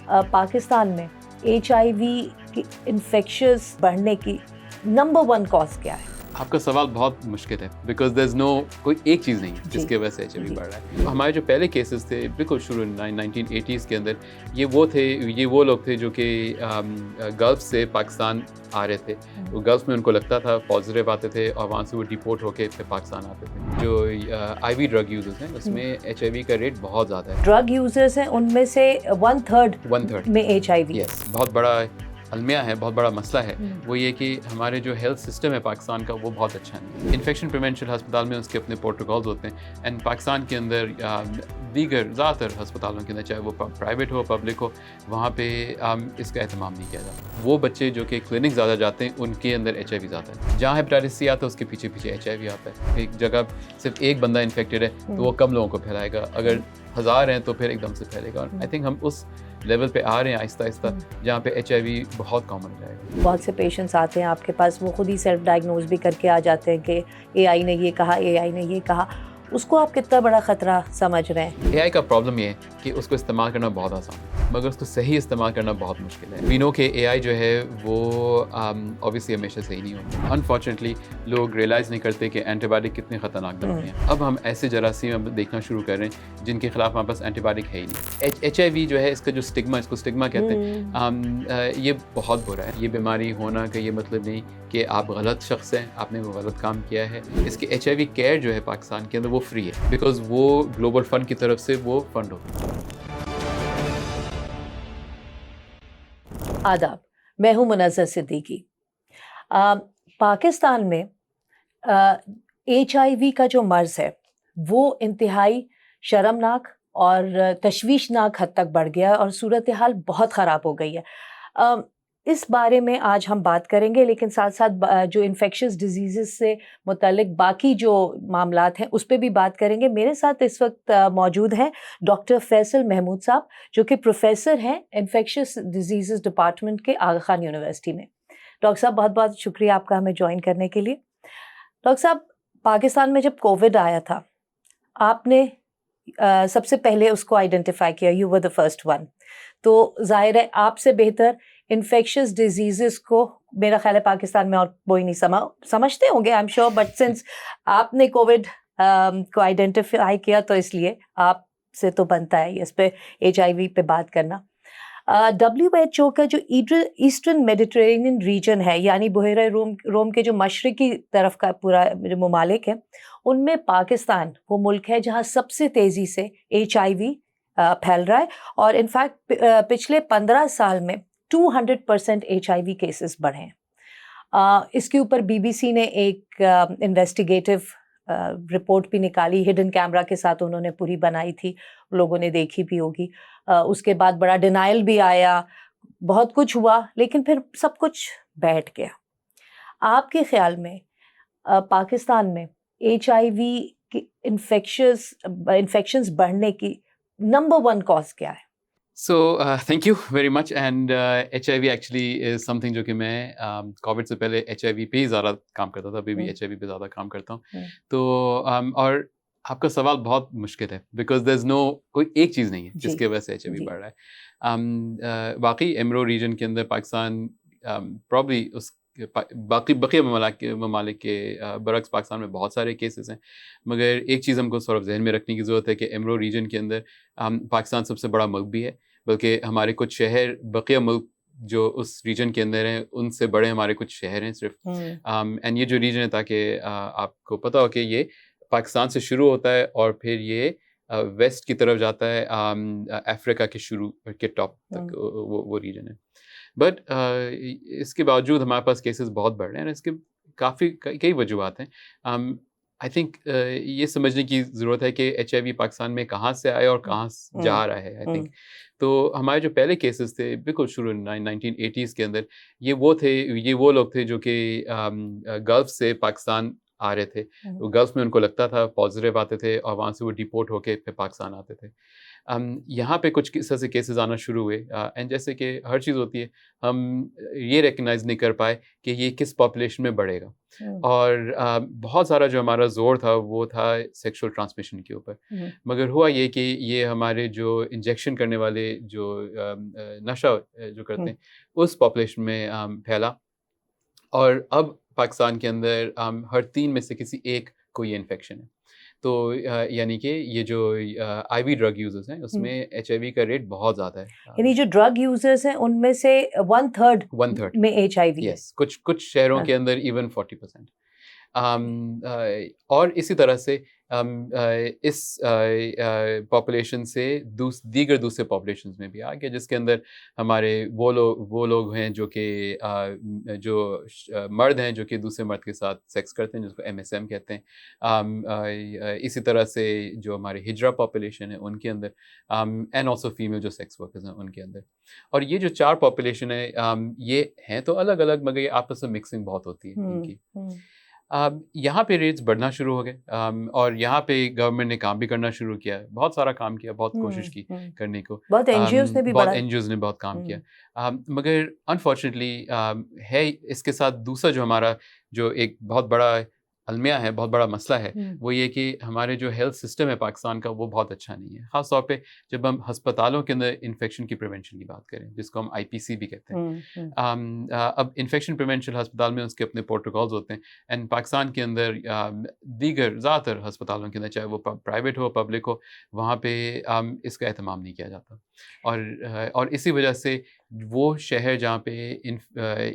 पाकिस्तान में HIV की infections बढ़ने की नंबर 1 कॉज क्या है? आपका सवाल बहुत मुश्किल है बिकॉज देयर इज नो कोई एक चीज़ नहीं है जिसके वजह से HIV बढ़ रहा है। हमारे जो पहले केसेस थे बिल्कुल शुरू 1980s के अंदर ये वो लोग थे जो कि गल्फ से पाकिस्तान आ रहे थे। वो गल्फ में उनको लगता था पॉजिटिव आते थे और वहाँ से वो डिपोर्ट होके फिर पाकिस्तान आते थे। जो IV ड्रग यूजर्स हैं उसमें HIV का रेट बहुत ज़्यादा है। ड्रग यूजर्स हैं उनमें से 1/3 1/3 में HIV। यस, बहुत बड़ा अलमिया है, बहुत बड़ा मसला है। वो ये कि हमारे जो हेल्थ सिस्टम है पाकिस्तान का वो बहुत अच्छा नहीं है। इन्फेक्शन प्रिवेंशन अस्पताल में उसके अपने प्रोटोकॉल्स होते हैं एंड पाकिस्तान के अंदर दीगर ज़्यादातर अस्पतालों के अंदर चाहे वो प्राइवेट हो पब्लिक हो वहाँ पे इसका एहतमाम नहीं किया जाता। वो बच्चे जो कि क्लिनिक ज़्यादा जाते हैं उनके अंदर HIV ज़्यादा है। जहाँ हेपेटाइटिस C आता है उसके पीछे पीछे HIV आता है। एक जगह सिर्फ एक बंदा इन्फेक्टेड है तो वो कम लोगों को फैलाएगा, अगर 1000 हैं तो फिर एकदम से फैलेगा। आई थिंक हम उस लेवल पे आ रहे हैं आहिस्ता आहिस्ता जहाँ पे HIV बहुत कॉमन हो जाएगा। बहुत से पेशेंट्स आते हैं आपके पास, वो खुद ही सेल्फ डायग्नोज भी करके आ जाते हैं कि AI ने ये कहा, AI ने ये कहा। उसको आप कितना बड़ा ख़तरा समझ रहे हैं? AI का प्रॉब्लम ये है कि उसको इस्तेमाल करना बहुत आसान है मगर उसको सही इस्तेमाल करना बहुत मुश्किल है। वी नो कि AI जो है वो ऑब्वियसली हमेशा सही नहीं होता। अनफॉर्चुनेटली लोग रियलाइज़ नहीं करते कि एंटीबायोटिक कितने ख़तरनाक दवाएं हैं। अब हम ऐसे जरासीम देखना शुरू कर रहे हैं जिनके खिलाफ हमारे पास एंटीबायोटिक है ही नहीं। HIV जो है इसका जो स्टिग्मा, इसको स्टिग्मा कहते हैं, ये बहुत बुरा है। ये बीमारी होना का ये मतलब नहीं कि आप गलत शख्स हैं, आपने वो गलत काम किया है। इसकी HIV केयर जो है पाकिस्तान के अंदर वो फ्री है बिकॉज वो ग्लोबल फंड की तरफ से वो फंड होता है। आदाब, मैं हूँ मुनज़्ज़र सिद्दीकी। पाकिस्तान में HIV का जो मर्ज़ है वो इंतहाई शर्मनाक और तशवीशनाक हद तक बढ़ गया और सूरत हाल बहुत ख़राब हो गई है। इस बारे में आज हम बात करेंगे, लेकिन साथ साथ जो इन्फेक्शस डिजीज़ से मुतल्लिक बाकी जो मामलात हैं उस पे भी बात करेंगे। मेरे साथ इस वक्त मौजूद हैं डॉक्टर फैसल महमूद साहब, जो कि प्रोफेसर हैं इन्फेक्शस डिजीज़ डिपार्टमेंट के आगा खान यूनिवर्सिटी में। डॉक्टर साहब, बहुत बहुत शुक्रिया आपका हमें ज्वाइन करने के लिए। डॉक्टर साहब, पाकिस्तान में जब कोविड आया था, आपने सबसे पहले उसको आइडेंटिफाई किया, you were the first one. तो ज़ाहिर है आपसे बेहतर इन्फेक्शस डिजीज़ को मेरा ख्याल है पाकिस्तान में और कोई नहीं समझते होंगे, I am sure, but since आपने कोविड को आइडेंटिफाई किया तो इसलिए आपसे तो बनता है इस पे HIV पे बात करना। WHO का जो ईस्टर्न मेडिटेरेनियन रीजन है, यानी बहरा रोम के जो मशरकी तरफ का पूरा जो ममालिक है, उनमें पाकिस्तान वो मुल्क है जहाँ सबसे तेज़ी से HIV फैल रहा है और इनफैक्ट पिछले 15 साल में 200% HIV केसेस बढ़े हैं। इसके ऊपर BBC ने एक इन्वेस्टिगेटिव रिपोर्ट भी निकाली, हिडन कैमरा के साथ उन्होंने पूरी बनाई थी, लोगों ने देखी भी होगी। उसके बाद बड़ा डिनाइल भी आया, बहुत कुछ हुआ, लेकिन फिर सब कुछ बैठ गया। आपके ख्याल में पाकिस्तान में HIV की इन्फेक्शंस बढ़ने की नंबर 1 कॉज क्या है? So thank you very much and HIV actually is something जो कि मैं कोविड से पहले HIV पे ही ज़्यादा काम करता था, अभी भी HIV पे ज़्यादा काम करता हूँ। तो और आपका सवाल बहुत मुश्किल है बिकॉज देयर इज नो कोई एक चीज़ नहीं है जिसके वजह से HIV बढ़ रहा है। वाकई एमरो रीजन के अंदर पाकिस्तान प्रॉब्ली उस बाकी बक़िया ममालिक के बरक्स पाकिस्तान में बहुत सारे केसेस हैं, मगर एक चीज़ हमको सौरभ जहन में रखने की ज़रूरत है कि एमरो रीजन के अंदर पाकिस्तान सबसे बड़ा मुल्क भी है, बल्कि हमारे कुछ शहर बक़िया मुल्क जो उस रीजन के अंदर हैं उनसे बड़े हमारे कुछ शहर हैं सिर्फ। एंड ये जो रीजन है, ताकि आपको पता हो कि ये पाकिस्तान से शुरू होता है और फिर ये वेस्ट की तरफ जाता है, अफ्रीका के शुरू के टॉप तक वो रीजन है। बट इसके बावजूद हमारे पास केसेस बहुत बढ़ रहे हैं और इसके कई वजूहत हैं। आई थिंक ये समझने की ज़रूरत है कि HIV पाकिस्तान में कहाँ से आया और कहाँ जा रहा है। आई थिंक तो हमारे जो पहले केसेस थे बिल्कुल शुरू 1980s के अंदर ये वो लोग थे जो कि गल्फ से पाकिस्तान आ रहे थे, वो गल्फ में उनको लगता था पॉजिटिव आते थे और वहाँ से वो डिपोर्ट होके फिर पाकिस्तान आते थे। यहाँ पे कुछ इस तरह से केसेस आना शुरू हुए एंड जैसे कि हर चीज़ होती है, हम ये रिकग्नाइज़ नहीं कर पाए कि ये किस पॉपुलेशन में बढ़ेगा। और बहुत सारा जो हमारा जोर था वो था सेक्सुअल ट्रांसमिशन के ऊपर, मगर हुआ ये कि ये हमारे जो इंजेक्शन करने वाले जो नशा जो करते हैं उस पॉपुलेशन में फैला, और अब पाकिस्तान के अंदर हर 3 में से किसी एक को ये इन्फेक्शन है। तो यानी कि ये जो आईवी ड्रग यूजर्स हैं उसमें एचआईवी का रेट बहुत ज़्यादा है। यानी जो ड्रग यूजर्स हैं उनमें से 1/3 में एचआईवी है। यस, कुछ शहरों के अंदर इवन 40%। और इसी तरह से इस पॉपुलेशन से दीगर दूसरे पॉपुलेशंस में भी आ गया, जिसके अंदर हमारे वो लोग हैं जो कि मर्द हैं जो कि दूसरे मर्द के साथ सेक्स करते हैं, जिसको एमएसएम कहते हैं। इसी तरह से जो हमारे हिजरा पॉपुलेशन है उनके अंदर, एंड ऑल्सो फीमेल जो सेक्स वर्कर्स हैं उनके अंदर। और ये जो 4 पॉपुलेशन है ये हैं तो अलग अलग, मगर ये आपस में मिक्सिंग बहुत होती है इनकी। यहाँ पे रेट्स बढ़ना शुरू हो गए, और यहाँ पे गवर्नमेंट ने काम भी करना शुरू किया, बहुत सारा काम किया, बहुत कोशिश की करने को, बहुत एनजीओज ने बहुत काम किया, मगर अनफॉर्चुनेटली है इसके साथ दूसरा जो हमारा जो एक बहुत बड़ा अलमिया है, बहुत बड़ा मसला है, वो ये कि हमारे जो हेल्थ सिस्टम है पाकिस्तान का वो बहुत अच्छा नहीं है। ख़ास तौर पे जब हम अस्पतालों के अंदर इन्फेक्शन की प्रिवेंशन की बात करें, जिसको हम आईपीसी भी कहते हैं। अब इन्फेक्शन प्रिवेंशन अस्पताल में उसके अपने प्रोटोकॉल्स होते हैं, एंड पाकिस्तान के अंदर दीगर ज़्यादातर अस्पतालों के अंदर, चाहे वो प्राइवेट हो पब्लिक हो, वहाँ पे इसका एहतमाम नहीं किया जाता। और इसी वजह से वो शहर जहाँ पे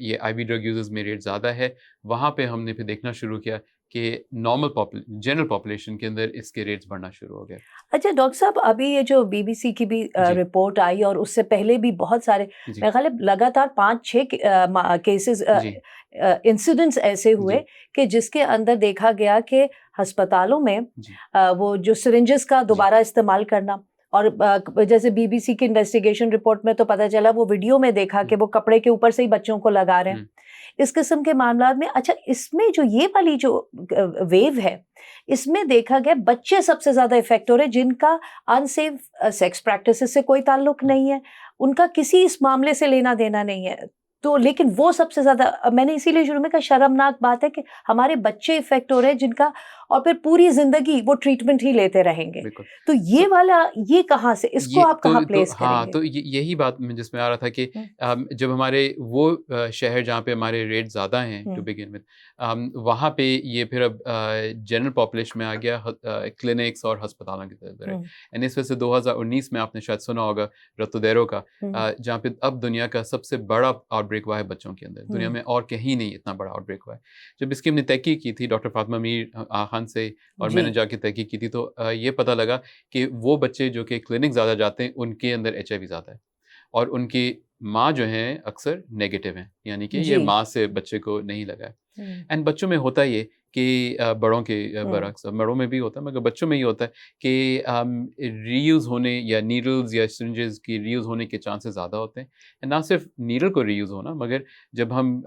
ये आईवी ड्रग यूजर्स में रेट ज़्यादा है, वहाँ पे हमने फिर देखना शुरू किया कि जनरल पॉपुलेशन के अंदर इसके रेट्स बढ़ना शुरू हो गए। अच्छा डॉक्टर साहब, अभी ये जो बीबीसी की भी रिपोर्ट आई और उससे पहले भी बहुत सारे, मेरे ख्याल लगातार 5-6 केसेस इंसिडेंट्स ऐसे हुए कि जिसके अंदर देखा गया कि अस्पतालों में वो जो सिरिंजेस का दोबारा इस्तेमाल करना, और जैसे बीबीसी की इन्वेस्टिगेशन रिपोर्ट में तो पता चला, वो वीडियो में देखा कि वो कपड़े के ऊपर से ही बच्चों को लगा रहे हैं, इस किस्म के मामला में। अच्छा, इसमें जो ये वाली जो वेव है, इसमें देखा गया बच्चे सबसे ज्यादा इफेक्ट हो रहे, जिनका अनसेफ सेक्स प्रैक्टिसेस से कोई ताल्लुक नहीं है, उनका किसी इस मामले से लेना देना नहीं है, तो लेकिन वो सबसे ज्यादा, मैंने इसीलिए शुरू में कहा शर्मनाक बात है कि हमारे बच्चे इफेक्ट हो रहे हैं जिनका, और फिर पूरी जिंदगी वो ट्रीटमेंट ही लेते रहेंगे। तो ये वाला, ये कहाँ से, इसको आप कहाँ प्लेस करेंगे? हाँ, तो यही बात जिसमें आ रहा था कि जब हमारे वो शहर जहाँ पे हमारे रेट ज़्यादा हैं टू बिगिन विद, वहाँ पे ये फिर अब जनरल पॉपुलेशन में आ गया, क्लिनिक्स और अस्पतालों की तरफ। एंड इस वजह से 2019 में आपने शायद सुना होगा रतोदेरो का, जहाँ पे अब दुनिया का सबसे बड़ा आउटब्रेक हुआ है बच्चों के अंदर, दुनिया में और कहीं नहीं इतना बड़ा आउटब्रेक हुआ है। जब इसकी हमने तहकीक की थी डॉक्टर फातिमा मीर खान से, और मैंने जाके तहकीक की थी, तो ये पता लगा कि वो बच्चे जो कि क्लिनिक ज़्यादा जाते हैं उनके अंदर एचआईवी ज़्यादा है, और उनकी माँ जो है अक्सर नेगेटिव है, यानी कि ये माँ से बच्चे को नहीं लगा है। एंड बच्चों में होता ये कि बड़ों के बरक्स, बड़ों में भी होता है मगर बच्चों में ही होता है कि रीयूज़ होने या नीडल्स या सिरिंजेस की रीयूज़ होने के चांसेस ज़्यादा होते हैं। ना सिर्फ नीडल को रीयूज़ होना, मगर जब हम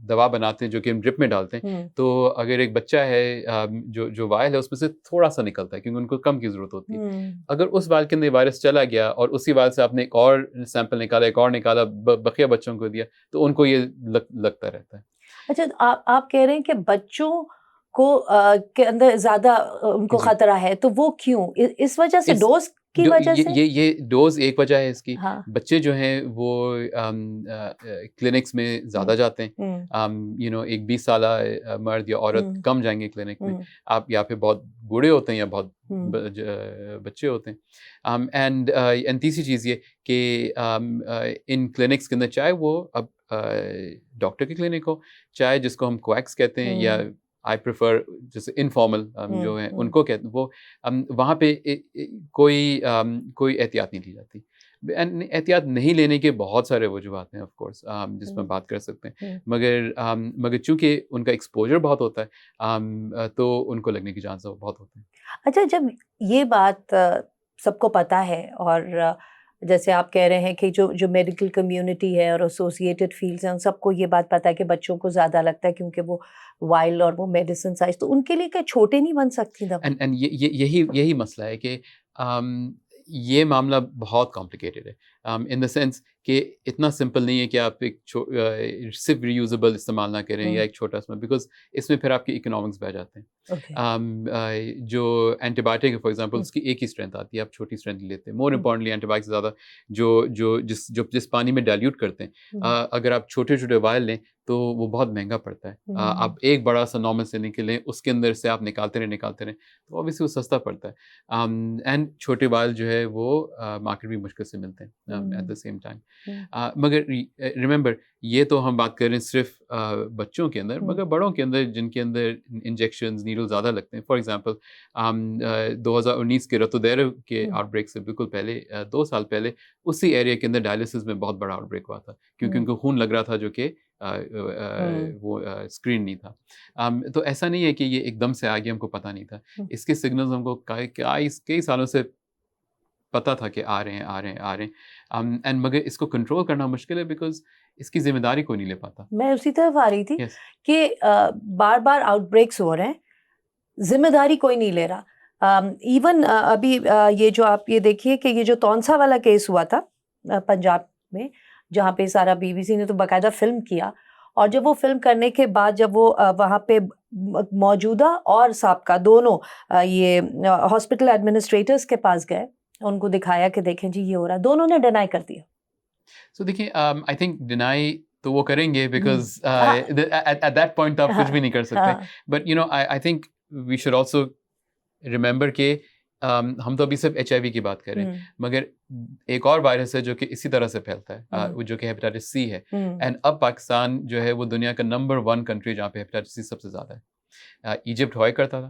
दवा बनाते हैं जो कि हम ड्रिप में डालते हैं, तो अगर एक बच्चा है जो वायल है उसमें से थोड़ा सा निकलता है क्योंकि उनको कम की ज़रूरत होती है। अगर उस वायल के अंदर वायरस चला गया और उसी वायल से आपने एक और सैंपल निकाला, एक और निकाला, बकिया बच्चों को दिया, तो उनको ये लगता रहता है। अच्छा, आप कह रहे हैं कि बच्चों को के अंदर ज्यादा उनको खतरा है, तो वो क्यों? इस वजह से, डोज की वजह से? ये डोज एक वजह है इसकी। बच्चे जो हैं वो क्लिनिक्स में ज्यादा जाते हैं। एक 20 साल मर्द या औरत कम जाएंगे क्लिनिक में, आप या फिर बहुत बूढ़े होते हैं या बहुत बच्चे होते हैं। एंड तीसरी चीज़ ये कि इन क्लिनिक्स के अंदर, चाहे वो अब डॉक्टर की क्लिनिक हो, चाहे जिसको हम कोएक्स कहते हैं, या आई प्रेफर जैसे इनफॉर्मल जो है उनको कहते हैं, वो वहाँ पे कोई एहतियात नहीं ली जाती। एहतियात नहीं लेने के बहुत सारे वजूहात हैं ऑफ कोर्स, जिसमें बात कर सकते हैं, मगर चूंकि उनका एक्सपोजर बहुत होता है, तो उनको लगने की चांस बहुत होते हैं। अच्छा, जब ये बात सबको पता है और जैसे आप कह रहे हैं कि जो मेडिकल कम्युनिटी है और एसोसिएटेड फील्ड्स हैं, उन सबको ये बात पता है कि बच्चों को ज़्यादा लगता है क्योंकि वो वाइल्ड और वो मेडिसिन साइज, तो उनके लिए क्या छोटे नहीं बन सकती दवा? एंड यही मसला है कि ये मामला बहुत कॉम्प्लिकेटेड है इन द सेंस कि इतना सिंपल नहीं है कि आप सिर्फ रीयूजेबल इस्तेमाल ना करें या एक छोटा सा, बिकॉज इसमें फिर आपके इकोनॉमिक्स बह जाते हैं। जो एंटीबायोटिक है फॉर एग्जांपल, उसकी एक ही स्ट्रेंथ आती है, आप छोटी स्ट्रेंथ लेते हैं। मोर इम्पॉर्टेंटली एंटीबायोटिक से ज़्यादा जिस पानी में डाइल्यूट करते हैं, अगर आप छोटे छोटे वायल लें तो वो बहुत महंगा पड़ता है। आप एक बड़ा सा नॉर्मल से निकलें, उसके अंदर से आप निकालते रहें तो ऑब्वियसली वो सस्ता पड़ता है। एंड छोटे वायल जो है वो मार्केट भी मुश्किल से मिलते हैं एट द सेम टाइम। मगर रिमेंबर, ये तो हम बात कर रहे हैं सिर्फ बच्चों के अंदर, मगर बड़ों के अंदर जिनके अंदर इंजेक्शंस नीडल ज़्यादा लगते हैं। फॉर एग्जांपल 2019 के रतोदैर के आउटब्रेक से बिल्कुल पहले 2 साल पहले उसी एरिया के अंदर डायलिसिस में बहुत बड़ा आउटब्रेक हुआ था, क्योंकि उनको खून लग रहा था जो कि वो स्क्रीन नहीं था। तो ऐसा नहीं है कि ये एकदम से आ गया, हमको पता नहीं था। इसके सिग्नल्स हमको कई सालों से पता था कि आ रहे हैं। एंड मगर इसको कंट्रोल करना मुश्किल है बिकॉज इसकी जिम्मेदारी कोई नहीं ले पाता। मैं उसी तरफ आ रही थी कि बार बार आउटब्रेक्स हो रहे हैं, जिम्मेदारी कोई नहीं ले रहा। इवन अभी ये जो आप ये देखिए कि ये जो तौनसा वाला केस हुआ था पंजाब में, जहाँ पे सारा बीबीसी ने तो बाकायदा फिल्म किया, और जब वो फिल्म करने के बाद जब वो वहाँ पे मौजूदा और साबका दोनों ये हॉस्पिटल एडमिनिस्ट्रेटर्स के पास गए, उनको दिखाया कि देखें जी ये हो रहा है, दोनों ने डिनाई कर दिया। सो देखिए, आई थिंक डिनाई तो वो करेंगे बिकॉज एट दैट पॉइंट आप कुछ भी नहीं कर सकते। But I think we should also remember के हम तो अभी सिर्फ HIV की बात कर रहे हैं, मगर एक और वायरस है जो कि इसी तरह से फैलता है, वो जो कि हेपेटाइटिस C है। एंड अब पाकिस्तान जो है वो दुनिया का नंबर 1 कंट्री जहाँ पे हेपेटाइटिस C सबसे ज़्यादा है। इजिप्ट हुआ करता था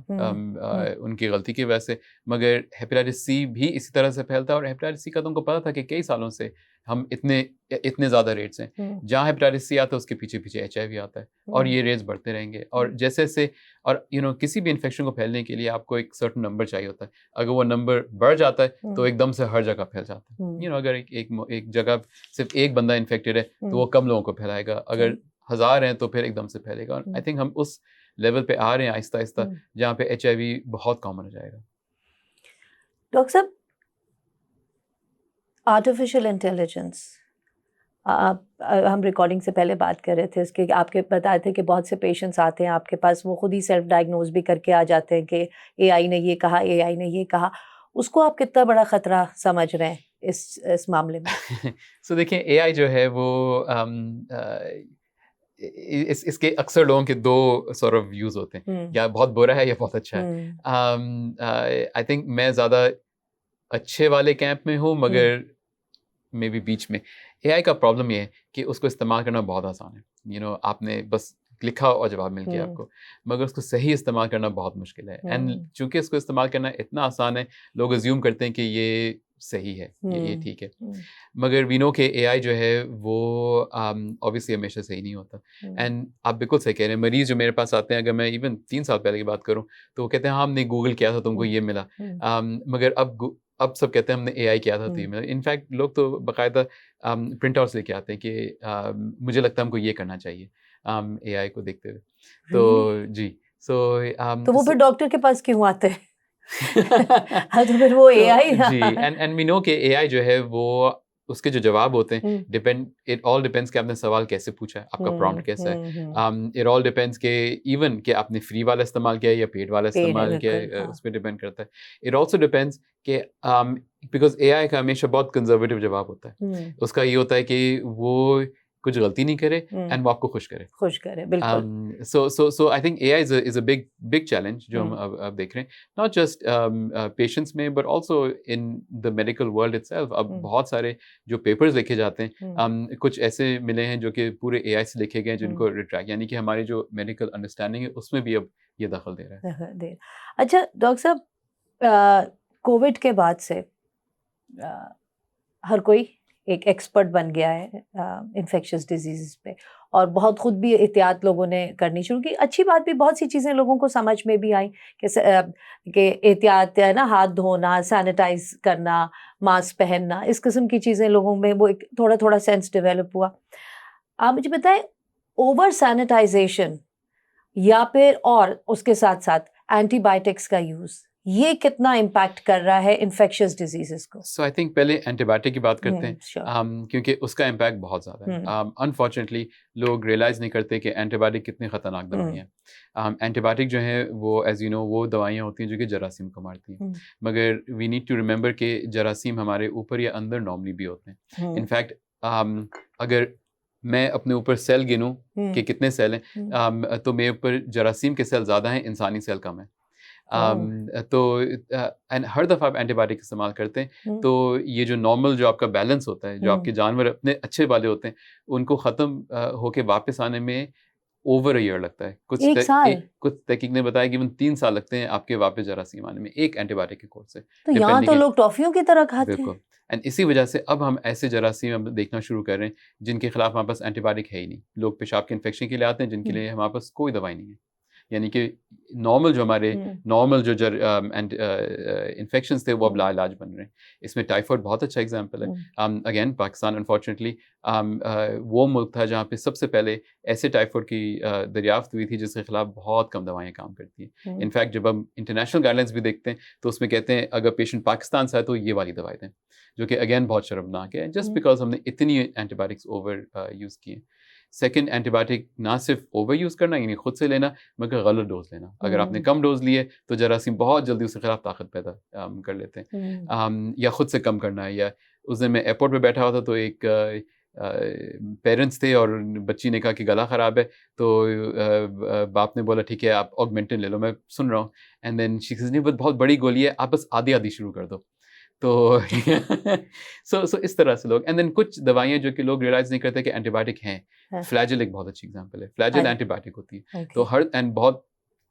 उनकी गलती की वजह से, मगर हेपेटाइटिस C भी इसी तरह से फैलता है। और हेपेटाइटिस C का तो उनको पता था कि कई सालों से हम इतने ज़्यादा रेट्स हैं, जहाँ हेपेटाइटिस C आता है उसके पीछे पीछे HIV आता है, और ये रेट्स बढ़ते रहेंगे। और जैसे जैसे और किसी भी इन्फेक्शन को फैलने के लिए आपको एक सर्टेन नंबर चाहिए होता है। अगर वो नंबर बढ़ जाता है तो एकदम से हर जगह फैल जाता है। अगर एक जगह सिर्फ एक बंदा इन्फेक्टेड है तो वो कम लोगों को फैलाएगा, अगर 1000 हैं तो फिर एकदम से फैलेगा। और आई थिंक हम उस लेवल पे आ रहे हैं आहिस्ता आहिस्ता, जहाँ पे HIV बहुत कॉमन हो जाएगा। डॉक्टर साहब, आर्टिफिशियल इंटेलिजेंस, हम रिकॉर्डिंग से पहले बात कर रहे थे इसके, आपके बताए थे कि बहुत से पेशेंट्स आते हैं आपके पास, वो खुद ही सेल्फ डायग्नोज भी करके आ जाते हैं कि AI ने ये कहा, AI ने ये कहा। उसको आप कितना बड़ा खतरा समझ रहे हैं इस मामले में? सो देखिए, AI जो है वो इसके अक्सर लोगों के 2 सॉर्ट ऑफ व्यूज होते हैं, या बहुत बुरा है या बहुत अच्छा है। आई थिंक मैं ज़्यादा अच्छे वाले कैंप में हूँ, मगर मे बी बीच में। AI का प्रॉब्लम ये है कि उसको इस्तेमाल करना बहुत आसान है। आपने बस लिखा और जवाब मिल गया आपको, मगर उसको सही इस्तेमाल करना बहुत मुश्किल है। एंड चूंकि इसको इस्तेमाल करना इतना आसान है, लोग अज्यूम करते हैं कि ये सही है, ये ठीक है। मगर वी नो के AI जो है वो ऑब्वियसली हमेशा सही नहीं होता। एंड आप बिल्कुल सही कह रहे हैं, मरीज जो मेरे पास आते हैं, अगर मैं इवन 3 साल पहले की बात करूं तो वो कहते हैं हाँ हमने गूगल किया था, तुमको ये मिला। मगर अब सब कहते हैं हमने AI किया था तो ये मिला। इनफैक्ट लोग तो बाकायदा प्रिंट आउट्स लेके आते हैं कि मुझे लगता है हमको ये करना चाहिए AI को देखते हुए। तो जी, तो वो फिर डॉक्टर के पास क्यों आते हैं? तो फिर वो AI जी, एंड वी नो के AI जो है वो उसके जो जवाब होते हैं इट ऑल डिपेंड्स कि आपने सवाल कैसे पूछा है, आपका प्रॉम्प्ट कैसा है। इट ऑल डिपेंड्स के इवन कि आपने फ्री वाला इस्तेमाल किया है या पेड वाला इस्तेमाल किया है, उस पर डिपेंड करता है। इट ऑल्सो डिपेंड्स कि बिकॉज AI का हमेशा बहुत कंजर्वेटिव जवाब होता है। उसका ये होता है कि वो कुछ गलती नहीं करे एंड वो आपको खुश करे, बिल्कुल। So I think AI is a big challenge जो हम अब देख रहे हैं, not just patients में but also in the medical world itself। अब बहुत सारे जो पेपर्स लिखे जाते हैं, कुछ ऐसे मिले हैं जो कि पूरे AI से लिखे गए हैं, जिनको रिट्रैक्ट, यानी कि हमारी जो मेडिकल अंडरस्टैंडिंग है उसमें भी अब ये दखल दे रहा है। अच्छा डॉक्टर साहब, कोविड के बाद से हर कोई एक एक्सपर्ट बन गया है इन्फेक्शियस डिजीज़ पे, और बहुत खुद भी एहतियात लोगों ने करनी शुरू की। अच्छी बात भी, बहुत सी चीज़ें लोगों को समझ में भी आई कि एहतियात है ना, हाथ धोना, सैनिटाइज करना, मास्क पहनना, इस किस्म की चीज़ें लोगों में वो एक थोड़ा थोड़ा सेंस डेवलप हुआ। आप मुझे बताएं, ओवर सैनिटाइजेशन या फिर और उसके साथ साथ एंटीबायोटिक्स का यूज़, ये कितना इम्पैक्ट कर रहा है इन्फेक्शियस डिजीजेस को? सो आई थिंक पहले एंटीबायोटिक की बात करते हैं, श्योर। क्योंकि उसका इम्पैक्ट बहुत ज़्यादा है। अनफॉर्चुनेटली लोग रियलाइज़ नहीं करते कि एंटीबायोटिक कितनी ख़तरनाक दवाई हैं। एंटीबायोटिक जो है वो एज़ यू नो वो दवाइयाँ होती हैं जो कि जरासीम को मारती हैं, मगर वी नीड टू रिमेंबर कि जरासीम हमारे ऊपर या अंदर नॉर्मली भी होते हैं। इनफैक्ट अगर मैं अपने ऊपर सेल गिनूं कि कितने सेल हैं, तो मेरे ऊपर जरासीम के सेल ज़्यादा हैं, इंसानी सेल कम है। तो हर दफ़ा आप एंटीबायोटिक इस्तेमाल करते हैं तो ये जो नॉर्मल जो आपका बैलेंस होता है, जो आपके जानवर अपने अच्छे वाले होते हैं, उनको ख़त्म होके वापस आने में ओवर अ ईयर लगता है। कुछ तहकीक ने बताया कि 3 साल लगते हैं आपके वापस जरासीम आने में एक एंटीबायोटिक के कोर्स से। तो यहाँ तो लोग टॉफियों की तरह खाते हैं। बिल्कुल, एंड इसी वजह से अब हम ऐसे जरासीम अब देखना शुरू कर रहे हैं जिनके खिलाफ हमारे पास एंटीबायोटिक है ही नहीं। लोग पेशाब के इन्फेक्शन के लिए आते हैं जिनके लिए हमारे पास कोई दवाई नहीं है। यानी कि नॉर्मल जो हमारे नॉर्मल जो इन्फेक्शंस थे वो अब लाइलाज बन रहे हैं। इसमें टाइफाइड बहुत अच्छा एग्जांपल है। अगेन पाकिस्तान अनफॉर्चुनेटली वो मुल्क था जहाँ पे सबसे पहले ऐसे टाइफाइड की दरियाफ्त हुई थी जिसके खिलाफ बहुत कम दवाएं काम करती हैं। इनफैक्ट जब हम इंटरनेशनल गाइडलाइंस भी देखते हैं तो उसमें कहते हैं अगर पेशेंट पाकिस्तान से है तो ये वाली दवाई दें, जो कि अगेन बहुत शर्मनाक है जस्ट बिकॉज हमने इतनी एंटीबायोटिक्स ओवर यूज़ किए। सेकंड, एंटीबायोटिक ना सिर्फ ओवर यूज़ करना यानी खुद से लेना, मगर गलत डोज लेना। अगर आपने कम डोज लिए तो जरासीम बहुत जल्दी उसके खिलाफ ताकत पैदा कर लेते हैं। या खुद से कम करना है। या उस दिन मैं एयरपोर्ट पे बैठा हुआ था तो एक पेरेंट्स थे और बच्ची ने कहा कि गला ख़राब है, तो बाप ने बोला ठीक है आप ऑगमेंटिन ले लो। मैं सुन रहा हूँ एंड देन शी सेड नहीं बहुत बड़ी गोली है, आप बस आधी आधी शुरू कर दो। तो सो इस तरह से लोग एंड देन कुछ दवाइयाँ जो कि लोग रियलाइज नहीं करते कि एंटीबायोटिक हैं। फ्लैजिल एक बहुत अच्छी एग्जांपल है। फ्लैजिल एंटीबायोटिक होती है, तो हर एंड बहुत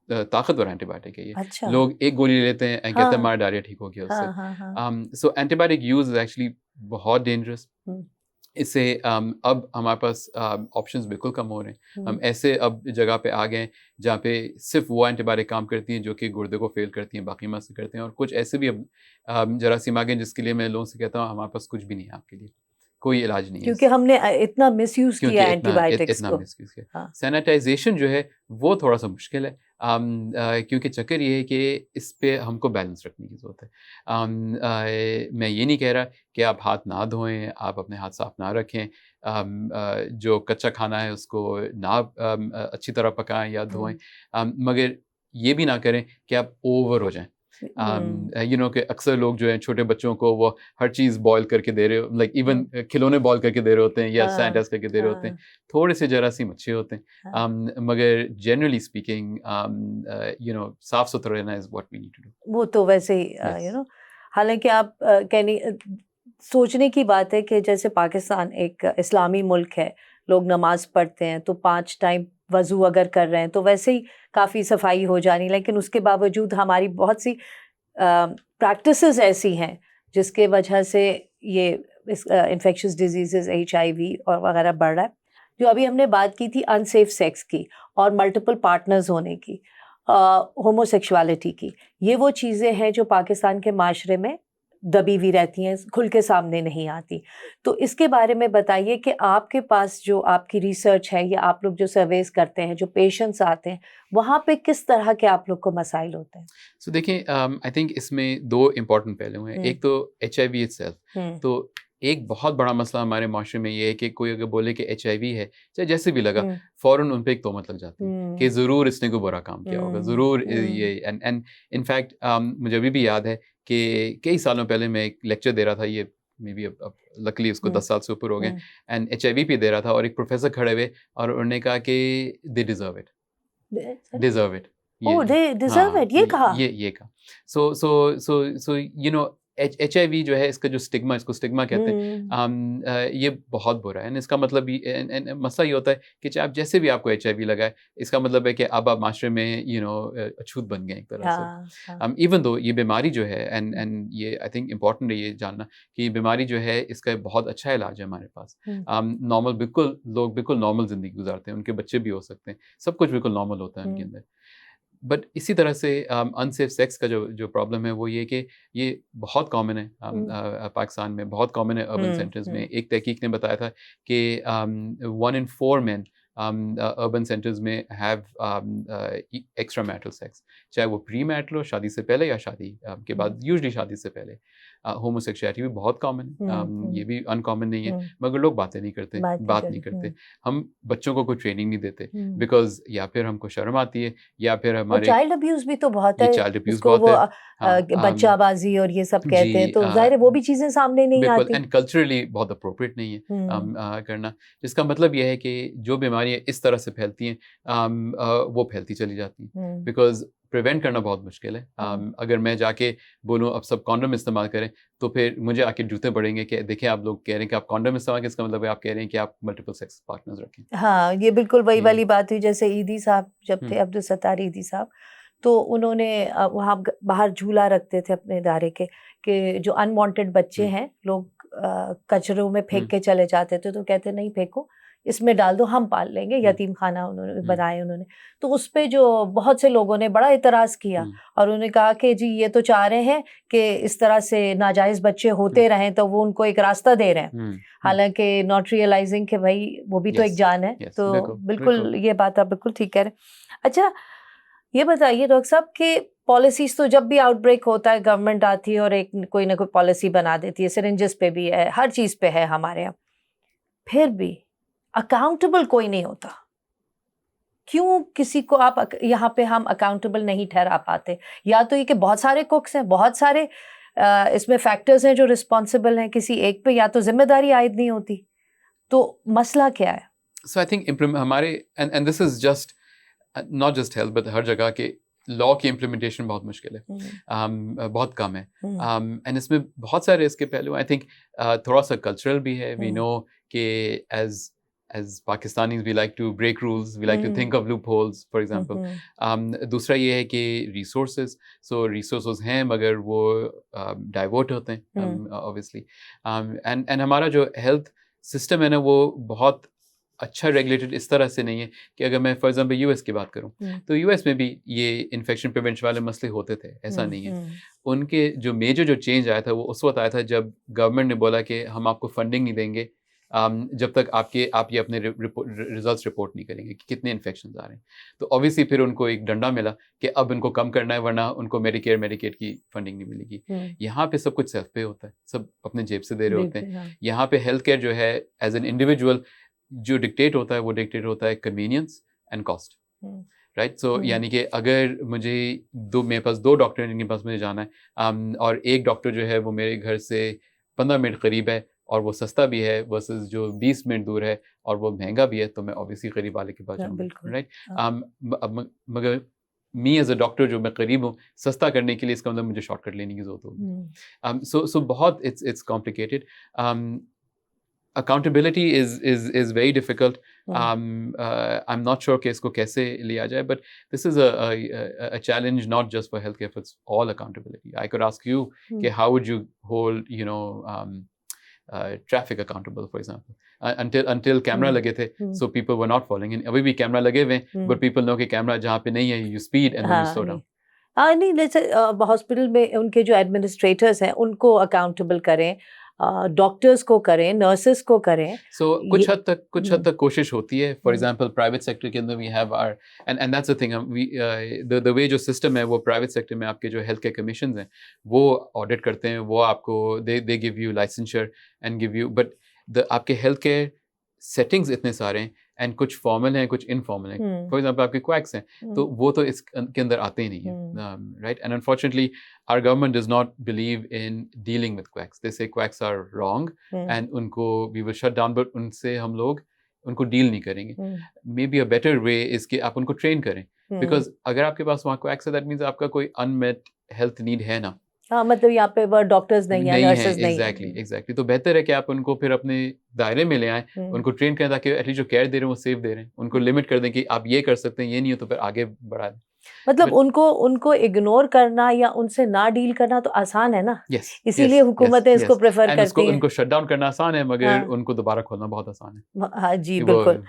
ताकतवर एंटीबायोटिक है ये। अच्छा। लोग एक गोली लेते हैं एंड कहते हैं हमारा डायरिया ठीक हो गया उससे। सो एंटीबायोटिक यूज इज एक्चुअली बहुत डेंजरस। इससे अब हमारे पास ऑप्शंस बिल्कुल कम हो रहे हैं। हम ऐसे अब जगह पे आ गए जहाँ पे सिर्फ वो एंटीबायोटिक काम करती हैं जो कि गुर्दे को फेल करती हैं, बाकी मत से करते हैं। और कुछ ऐसे भी अब जरासीम आ गए जिसके लिए मैं लोगों से कहता हूँ हमारे पास कुछ भी नहीं है आपके लिए, कोई इलाज नहीं है, क्योंकि हमने इतना मिसयूज किया एंटीबायोटिक्स को। मिसयूज किया। सैनिटाइजेशन जो है वो थोड़ा सा मुश्किल है, क्योंकि चक्कर ये है कि इस पे हमको बैलेंस रखने की ज़रूरत है। मैं ये नहीं कह रहा कि आप हाथ ना धोएं, आप अपने हाथ साफ ना रखें, जो कच्चा खाना है उसको ना अच्छी तरह पकाएं या धोएं, मगर ये भी ना करें कि आप ओवर हो जाएं। यू नो कि अक्सर लोग जो हैं छोटे बच्चों को वो हर चीज़ बॉयल करके दे रहे हो, लाइक इवन खिलौने बॉयल करके दे रहे होते हैं या सैनिटाइज करके दे रहे होते हैं। थोड़े से जरासीम अच्छे होते हैं, मगर जनरली स्पीकिंग यू नो साफ सुथरा रहना is what we need to do. वो तो वैसे ही यू नो, हालांकि आप कहने सोचने की बात है कि जैसे पाकिस्तान एक इस्लामी मुल्क है, लोग नमाज पढ़ते हैं तो 5 टाइम वज़ू अगर कर रहे हैं तो वैसे ही काफ़ी सफाई हो जानी, लेकिन उसके बावजूद हमारी बहुत सी प्रैक्टिसेस ऐसी हैं जिसके वजह से ये इन्फेक्शियस डिजीज़ेस HIV और वगैरह बढ़ रहा है। जो अभी हमने बात की थी अनसेफ सेक्स की और मल्टीपल पार्टनर्स होने की, होमोसेक्सुअलिटी की, ये वो चीज़ें हैं जो पाकिस्तान के माशरे में दबी हुई रहती हैं, खुल के सामने नहीं आती। तो इसके बारे में बताइए कि आपके पास जो आपकी रिसर्च है या आप लोग जो सर्वेस करते हैं, जो पेशेंट्स आते हैं, वहाँ पे किस तरह के आप लोग को मसाइल होते हैं? सो देखिए, आई थिंक इसमें 2 इम्पॉर्टेंट पहलू हैं। एक तो HIV इटसेल्फ। तो एक बहुत बड़ा मसला हमारे माशरे में ये है कि कोई अगर बोले कि HIV है, चाहे जैसे भी लगा, फ़ौरन उन पे एक तोहमत लग जाती है कि ज़रूर इसने कोई बुरा काम किया होगा, ज़रूर ये। एंड इनफैक्ट मुझे अभी भी याद है कि कई सालों पहले मैं एक लेक्चर दे रहा था, ये मे बी अब लकली उसको 10 साल से ऊपर हो गए, एंड HIV पे दे रहा था और एक प्रोफेसर खड़े हुए और उन्होंने कहा कि they deserve it, deserve it. Oh, they deserve it, ये कहा? ये कहा। सो यू नो HIV जो है, इसका जो स्टिग्मा, इसको स्टिग्मा कहते हैं, ये बहुत बुरा है। इसका मतलब मसला ये होता है कि चाहे आप जैसे भी आपको HIV लगा है, इसका मतलब है कि अब आप माशरे में अछूत बन गए एक तरह से। इवन दो ये बीमारी जो है, एंड ये आई थिंक इम्पॉर्टेंट है ये जानना कि ये बीमारी जो है, इसका बहुत अच्छा इलाज है हमारे पास। नॉर्मल लोग बिल्कुल नॉर्मल ज़िंदगी गुजारते हैं, उनके बच्चे भी हो सकते हैं, सब कुछ बिल्कुल नॉर्मल होता है उनके अंदर। बट इसी तरह से अनसेफ सेक्स का जो प्रॉब्लम है वो ये कि ये बहुत कॉमन है पाकिस्तान में, बहुत कॉमन है अर्बन सेंटर्स में। एक तहकीक ने बताया था कि 1 in 4 men अर्बन सेंटर्स में हैव एक्स्ट्रा मैरिटल सेक्स, चाहे वो प्री मैरिटल हो, शादी से पहले या शादी के बाद, यूजली शादी से पहले। होमोसेक्सुअलिटी भी बहुत कॉमन है, ये भी अनकॉमन नहीं है, मगर लोग बातें नहीं करते, बात नहीं करते। हम बच्चों को कोई ट्रेनिंग नहीं देते, बिकॉज या फिर हमको शर्म आती है, या फिर हमारे चाइल्ड अब्यूज भी तो बहुत है, चाइल्ड अब्यूज बहुत है, बच्चाबाजी और ये सब कहते हैं, तो जाहिर है वो भी चीजें सामने नहीं आती, एंड कल्चरली बहुत अप्रोप्रिएट नहीं है करना। जिसका मतलब यह है कि जो बीमारियां इस तरह से फैलती हैं वो फैलती चली जाती हैं, बिकॉज प्रिवेंट करना बहुत मुश्किल है। अगर मैं जाके बोलूँ अब सब कॉन्डम इस्तेमाल करें, तो फिर मुझे आके जूते पड़ेंगे कि देखें आप लोग कह रहे हैं कि आप कॉन्डम इस्तेमाल करें, इसका मतलब है आप कह रहे हैं कि आप मल्टीपल सेक्स पार्टनर्स रखें। हाँ, ये बिल्कुल वही वाली बात हुई, जैसे ईदी साहब जब थे, अब्दुल सत्तार ईदी साहब, तो उन्होंने वहाँ बाहर झूला रखते थे अपने इदारे के, कि जो अनवांटेड बच्चे हैं लोग कचरों में फेंक के चले जाते थे, तो कहते नहीं फेंको, इसमें डाल दो, हम पाल लेंगे। यतीम खाना उन्होंने बनाए उन्होंने। तो उस पे जो बहुत से लोगों ने बड़ा इतराज किया और उन्होंने कहा कि जी ये तो चाह रहे हैं कि इस तरह से नाजायज बच्चे होते रहें, तो वो उनको एक रास्ता दे रहे हैं, हालांकि नॉट रियलाइजिंग कि भाई वो भी तो एक जान है। तो बिल्कुल ये बात आप बिल्कुल ठीक कह रहे हैं। अच्छा, ये बताइए डॉक्टर साहब कि पॉलिसीज तो जब भी आउटब्रेक होता है गवर्नमेंट आती है और एक कोई ना कोई पॉलिसी बना देती है, सिरिंजेस पे भी है, हर चीज पे है हमारे यहाँ, फिर भी अकाउंटेबल कोई नहीं होता। क्यों किसी को आप यहाँ पे हम अकाउंटेबल नहीं ठहरा पाते? या तो ये कि बहुत सारे कुक्स हैं, बहुत सारे इसमें फैक्टर्स हैं जो रिस्पॉन्सिबल हैं, किसी एक पे या तो जिम्मेदारी आयद नहीं होती, तो मसला क्या है? सो आई थिंक हमारे and this is just not just health but हर जगह के लॉ की इम्प्लीमेंटेशन बहुत मुश्किल है, बहुत कम है, एंड इसमें बहुत सारे इसके पहलू। आई थिंक थोड़ा सा कल्चरल भी है। वी नो कि as Pakistanis we like to break rules, we like to think of loopholes, for example. दूसरा ये है कि resources, so resources हैं मगर वो divert होते हैं obviously, and हमारा जो health system है ना वो बहुत अच्छा रेगुलेटेड इस तरह से नहीं है कि अगर मैं फॉर एग्जांपल यूएस की बात करूं, तो यूएस में भी ये इन्फेक्शन प्रिवेंशन वाले मसले होते थे, ऐसा नहीं है। उनके जो मेजर जो चेंज आया था वो उस वक्त आया था जब गवर्नमेंट ने बोला कि हम आपको फंडिंग नहीं देंगे जब तक आप ये अपने रिजल्ट्स रिपोर्ट नहीं करेंगे कि कितने इन्फेक्शन आ रहे हैं। तो ऑब्वियसली फिर उनको एक डंडा मिला कि अब इनको कम करना है, वरना उनको मेडिकेट की फंडिंग नहीं मिलेगी। यहाँ पे सब कुछ सेल्फ पे होता है, सब अपने जेब से दे रहे होते हैं। यहाँ पे हेल्थ केयर जो है एज एन इंडिविजुअल जो डिक्टेट होता है वो डिक्टेट होता है कन्वीनियंस एंड कॉस्ट, राइट। सो यानी कि अगर मुझे मेरे पास 2 डॉक्टर हैं जिनके पास मुझे जाना है, और एक डॉक्टर जो है वो मेरे घर से 15 मिनट करीब है और वो सस्ता भी है वर्सेस जो 20 मिनट दूर है और वो महंगा भी है, तो मैं ऑब्वियसली करीब वाले के पास जाऊँगा, राइट। मगर मी एज अ डॉक्टर जो मैं करीब हूँ, सस्ता करने के लिए इसका मतलब मुझे शॉर्टकट लेने की जरूरत होगी। सो बहुत it's complicated. Accountability is very difficult. I'm not sure कि इसको कैसे लिया जाए, but this is a challenge not just for healthcare, but it's all accountability. I could ask you, how would you hold, traffic accountable, for example, until camera लगे थे, so people were not following. And अभी भी camera लगे हुए, but people know कि camera जहाँ पे नहीं है, you speed and then you slow down. नहीं, जैसे हॉस्पिटल में उनके जो एडमिनिस्ट्रेटर्स हैं उनको अकाउंटेबल करें, डॉक्टर्स को करें, नर्सेस को करें। सो कुछ हद तक कोशिश होती है। फॉर एग्जांपल प्राइवेट सेक्टर के अंदर we have our and that's the thing, the way जो सिस्टम है वो प्राइवेट सेक्टर में आपके जो हेल्थ केयर कमीशंस हैं वो ऑडिट करते हैं, वो आपको they give you licensor and give you, but आपके हेल्थ केयर सेटिंग्स इतने सारे हैं एंड कुछ फॉर्मल हैं, कुछ इनफॉर्मल हैं। फॉर एग्जांपल आपके क्वैक्स हैं, तो वो तो इसके अंदर आते ही नहीं है, right. And unfortunately our government does not believe in dealing with quacks. They say quacks are wrong and उनको we will shut down, but उनसे हम लोग उनको डील नहीं करेंगे। Maybe a better way is कि आप उनको ट्रेन करें, बिकॉज अगर आपके पास वहाँ क्वैक्स है दैट मीन्स आपका कोई अनमेट हेल्थ नीड है ना, हाँ, मतलब यहाँ पे वो डॉक्टर्स नहीं है, नर्सेज नहीं है। एग्जैक्टली तो बेहतर है कि आप उनको फिर अपने दायरे में ले आएं, उनको ट्रेन करें ताकि एटलीस्ट जो केयर दे रहे हैं वो सेफ दे रहे हैं, उनको लिमिट कर दें कि आप ये कर सकते हैं, ये नहीं हो तो फिर आगे बढ़ा दें। मतलब उनको इग्नोर करना या उनसे ना डील करना तो आसान है ना, इसीलिए हुकूमतें इसको प्रेफर करती हैं। उनको शट डाउन करना आसान है, मगर उनको दोबारा खोलना बहुत आसान है। हाँ जी बिल्कुल।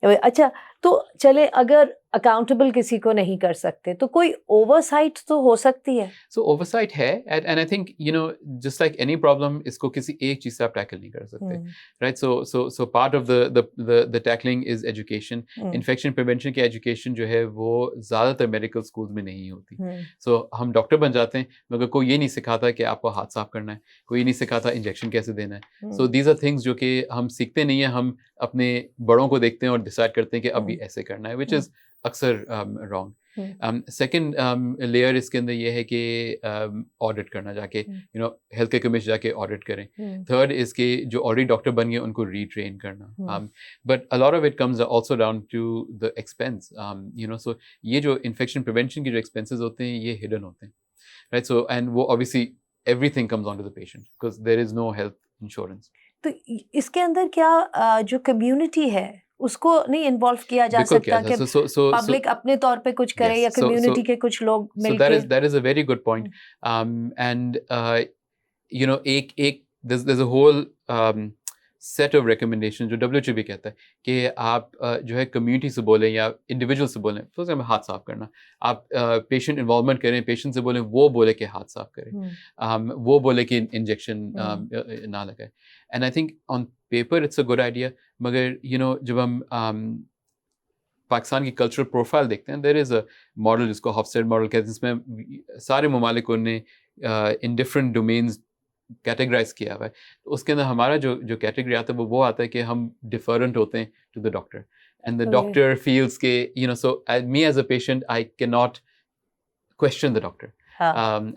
अच्छा, तो चले अगर अकाउंटेबल किसी को नहीं कर सकते तो कोई ओवरसाइट तो हो सकती है। सो ओवरसाइट है, and I think just like any problem, इसको किसी एक चीज से आप टैकल नहीं कर सकते, right? So part of the tackling is education. Infection prevention की एजुकेशन जो है वो ज्यादातर मेडिकल स्कूल्स में नहीं होती। सो हम डॉक्टर बन जाते हैं मगर कोई ये नहीं सिखाता कि आपको हाथ साफ करना है, कोई नहीं सिखाता इंजेक्शन कैसे देना है। सो दीज आर थिंग्स जो कि हम सीखते नहीं है, हम अपने बड़ों को देखते हैं और डिसाइड करते हैं कि अब ये ऐसे करना है, विच इज अक्सर रॉन्ग। सेकेंड लेयर इसके अंदर ये है कि ऑडिट करना, जाके हेल्थ केयर कमीशन जाके ऑडिट करें। थर्ड इसके जो ऑलरेडी डॉक्टर बन गए उनको रीट्रेन करना। But a lot of it comes also down to the expense. So ये जो इन्फेक्शन प्रिवेंशन के जो एक्सपेंसेस होते हैं ये हिडन होते हैं, राइट? सो एंड वो obviously everything comes on to the patient because there is no health insurance. तो इसके अंदर क्या जो कम्युनिटी है उसको नहीं इन्वॉल्व किया जा सकता कि पब्लिक अपने तौर पे कुछ करे या कम्युनिटी के कुछ लोग मिलके? That is a very good point. And एक there's a whole set of recommendations जो WHO भी कहता है कि आप जो है कम्युनिटी से बोलें या इंडिविजुअल से बोलें, फॉर एग्जाम्पल हाथ साफ करना, आप पेशेंट इन्वॉल्वमेंट करें, पेशेंट से बोलें, वो बोले कि हाथ साफ करें, वो बोले कि इंजेक्शन ना लगाए। And I think on paper it's a good idea, मगर जब हम पाकिस्तान की कल्चरल प्रोफाइल देखते हैं, देयर इज़ अ मॉडल जिसको हॉफस्टेड मॉडल कहते हैं, जिसमें सारे ममालिकों ने इन डिफरेंट डोमेन्स कैटेगराइज किया हुआ है। तो उसके अंदर हमारा जो कैटेगरी आता है वो आता है कि हम डिफरेंट होते हैं to the doctor, and the doctor feels के so me as a patient I can not question the doctor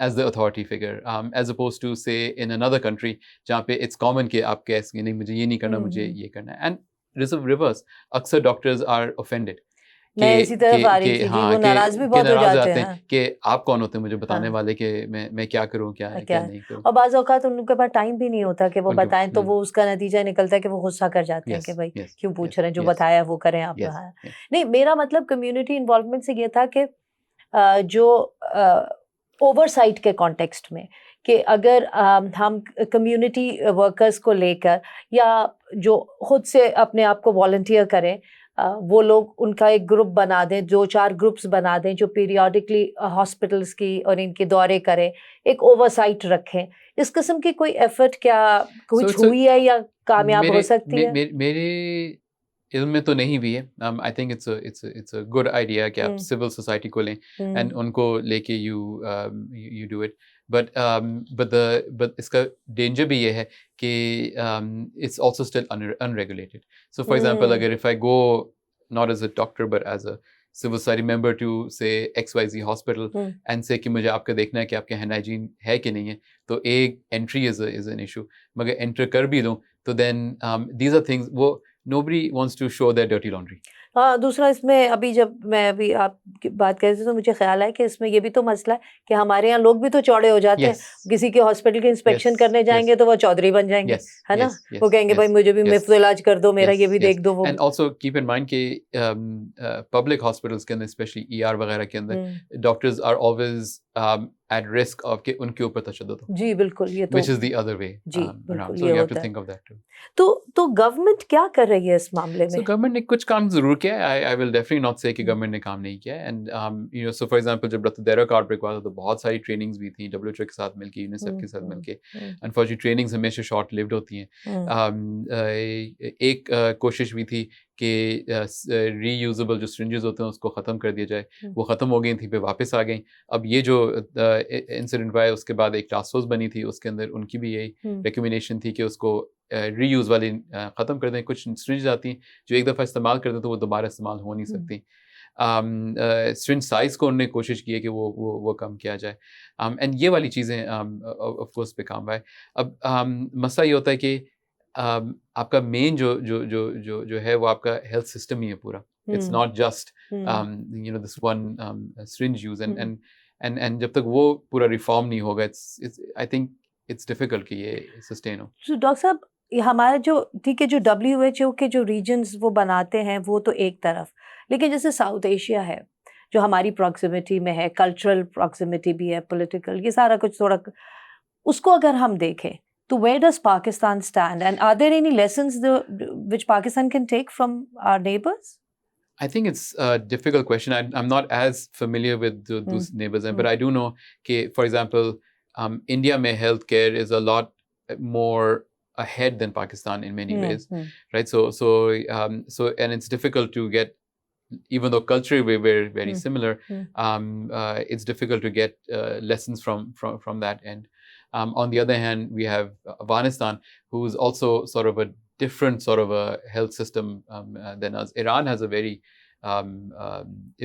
as the authority figure, as opposed to say in another country जहाँ पे it's common कि आप कह सकें नहीं मुझे ये नहीं करना, मुझे ये करना है। And reverse, अक्सर डॉक्टर्स आर offended मैं इसी तरफ आ रही थी, वो नाराज भी बहुत हो जाते हैं कि आप कौन होते हैं मुझे बताने वाले कि मैं क्या करूं, क्या नहीं करूं। और बाज़ औक़ात उनके पास टाइम भी नहीं होता कि वो बताएं, तो वो उसका नतीजा निकलता है कि वो गुस्सा कर जाते हैं कि भाई क्यों पूछ रहे हैं, जो बताया वो करें आप। नहीं, मेरा मतलब कम्युनिटी इन्वॉल्वमेंट से ये था कि जो ओवरसाइट के कॉन्टेक्स्ट में कि अगर हम कम्युनिटी वर्कर्स को लेकर या जो खुद से अपने आप को वॉलंटियर करें, वो लोग उनका एक ग्रुप बना दें, 2-4 ग्रुप्स बना दें जो पीरियडिकली हॉस्पिटल्स की और इनके दौरे करें, एक ओवरसाइट रखें। इस किस्म की कोई एफर्ट क्या कुछ हुई है या कामयाब हो सकती है? मेरे इल्म में तो नहीं भी है। I think it's a good idea कि आप सिविल सोसाइटी को लें एंड उनको लेके यू डू इट, बट इसका डेंजर भी ये है कि it's also still unregulated. So for example अगर if I go not as a doctor but as a civil society member to say XYZ hospital and say कि मुझे आपका देखना है कि आपके हैंड हाइजीन है कि नहीं है, तो एक एंट्री इज एन इशू। मगर एंटर कर भी दूं तो देन दीज आर थिंग्स, वो nobody wants to show their dirty laundry. हाँ, दूसरा इसमें अभी जब मैं अभी आप बात कर रहे थे तो मुझे ख्याल है कि इसमें ये भी तो मसला है कि हमारे यहाँ लोग भी तो चौड़े हो जाते हैं। किसी के हॉस्पिटल के इंस्पेक्शन करने जाएंगे तो वो चौधरी बन जाएंगे, है ना? वो कहेंगे भाई मुझे भी मुफ्त इलाज कर दो, मेरा ये भी देख दो। And also keep in mind कि पब्लिक हॉस्पिटल्स के अंदर स्पेशली ER वगैरह के अंदर doctors are always at risk of कि उनके ऊपर तशद्दुद हो। जी बिल्कुल, ये तो which is the other way जी बिल्कुल, so you have to think of that too. तो गवर्नमेंट क्या कर रही है इस मामले में? So गवर्नमेंट ने कुछ काम जरूर किया है। I will definitely not say कि गवर्नमेंट ने काम नहीं किया है। And so for example जब रतुदैरा आउटब्रेक हुआ था तो बहुत सारी ट्रेनिंग्स भी थी WHO के साथ मिलके, यूनिसेफ के साथ मिलके। अनफॉर्चुनेटली ट्रेनिंग्स हमेशा शॉर्ट लिव्ड होती हैं। एक कोशिश भी थी कि रीयूजेबल जो सिरिंजेस होते हैं उसको ख़त्म कर दिया जाए, वो ख़त्म हो गई थी, फिर वापस आ गई। अब ये जो इंसिडेंट हुआ है उसके बाद एक टास्क फोर्स बनी थी, उसके अंदर उनकी भी यही रिकमेंडेशन थी कि उसको रीयूज़ वाली ख़त्म कर दें। कुछ सिरिंज आती हैं जो एक दफ़ा इस्तेमाल करते हैं तो वो दोबारा इस्तेमाल हो नहीं सकती। सिरिंज साइज़ को उन्होंने कोशिश की है कि वो कम किया जाए। एंड ये वाली चीज़ें ऑफ कोर्स पे काम है। अब मसला ये होता है कि आपका मेन जो है वो आपका हेल्थ सिस्टम ही है पूरा। It's not just this one syringe use, and and जब तक वो पूरा रिफॉर्म नहीं होगा it's I think it's difficult कि ये सस्टेन हो। तो डॉक्टर साहब, ये हमारा जो ठीक है, जो WHO के जो रीजन्स वो बनाते हैं वो तो एक तरफ, लेकिन जैसे साउथ एशिया है जो हमारी प्रॉक्सिमिटी में है, कल्चरल प्रॉक्सिमिटी भी है, पॉलिटिकल, ये सारा कुछ थोड़ा, उसको अगर हम देखें तो where does Pakistan stand, and are there any lessons which Pakistan can take from our neighbors? I think it's a difficult question. I'm not as familiar with those neighbors, but I do know that, for example, India mein healthcare is a lot more ahead than Pakistan in many ways, right? So and it's difficult to get, even though culturally we're very similar, it's difficult to get lessons from that end. On the other hand, we have Afghanistan, who's also sort of a different sort of a health system than us. Iran has a very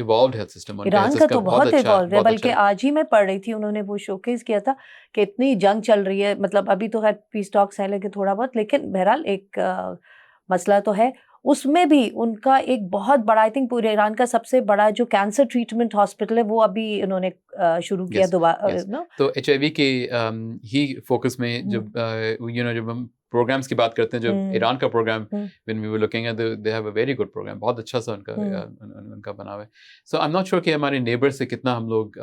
evolved health system. Iran का तो बहुत evolve है, बल्कि आज ही मैं पढ़ रही थी, उन्होंने वो शोकेस किया था कि इतनी जंग चल रही है, मतलब अभी तो है पीस टॉक्स है लेकिन थोड़ा बहुत, लेकिन बहरहाल एक मसला तो है। उसमें भी उनका एक बहुत बड़ा, आई थिंक पूरे ईरान का सबसे बड़ा जो कैंसर ट्रीटमेंट हॉस्पिटल है वो अभी उन्होंने शुरू किया दोबारा। तो HIV के ही फोकस में जब जब हम प्रोग्राम्स की बात करते हैं, जो ईरान का programme when we were looking at, they have a very good programme, बहुत अच्छा सा उनका बना हुआ है। So I am not sure कि हमारे नेबर से कितना हम लोग